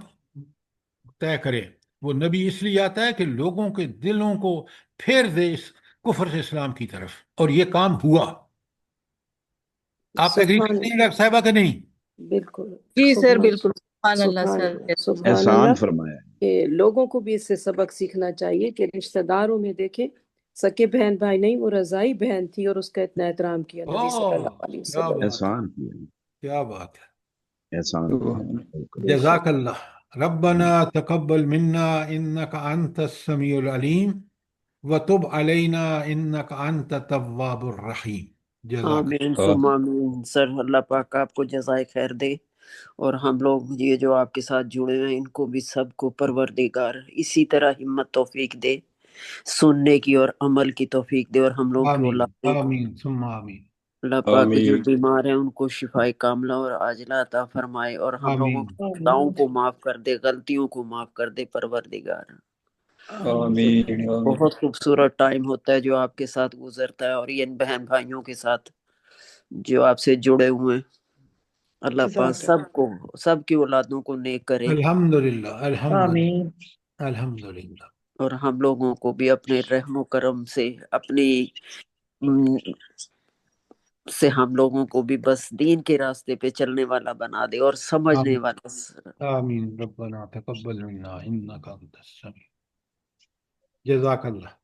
طے کرے، وہ نبی اس لیے آتا ہے کہ لوگوں کے دلوں کو پھیر دے اس کفر سے اسلام کی طرف، اور یہ کام ہوا۔ آپ ایگری سبحان کرتے ہیں ڈاکٹر صاحبہ کہ نہیں؟ بالکل جی سر سبحان بالکل، سبحان اللہ سبحان سر۔ اللہ سبحان احسان اللہ فرمایا۔ کہ لوگوں کو بھی اس سے سبق سیکھنا چاہیے کہ رشتہ داروں میں دیکھیں سکے بہن بھائی نہیں، وہ رضائی بہن تھی اور اس کا اتنا احترام کیا نبی صلی اللہ علیہ کیا وسلم۔ بات ہے، احسان کیا، کیا بات ہے، احسان سبحان بالکل۔ بے جزاک شک۔ اللہ۔ ربنا تقبل منا انك انت السميع العليم وتب علينا انك انت التواب الرحيم۔ جزاک آمین اللہ۔ ثم آمین۔ سر اللہ پاک آپ کو جزائے خیر دے، اور ہم لوگ یہ جو آپ کے ساتھ جڑے ہیں ان کو بھی سب کو پروردگار اسی طرح ہمت توفیق دے، سننے کی اور عمل کی توفیق دے، اور ہم لوگ کی آمین اولادوں کو آمین ثم آمین اللہ پاک جو آمین بیمار ہیں ان کو شفائے کاملہ اور عاجلہ عطا فرمائے، اور ہم لوگوں آمین کی خطاؤں کو معاف کر دے، غلطیوں کو معاف کر دے پروردگار۔ آمین آمین۔ بہت خوبصورت ٹائم ہوتا ہے جو آپ کے ساتھ گزرتا ہے، اور ان بہن بھائیوں کے ساتھ جو آپ سے جڑے ہوئے ہیں۔ اللہ پاک جزاک سب کو، سب کی اولادوں کو نیک کرے، الحمدللہ الحمدللہ آمین۔ الحمدللہ۔ اور ہم لوگوں کو بھی اپنے رحم و کرم سے، اپنی سے ہم لوگوں کو بھی بس دین کے راستے پہ چلنے والا بنا دے اور سمجھنے آمین والا۔ آمین ربنا تقبل منا انك انت السميع۔ جزاک اللہ۔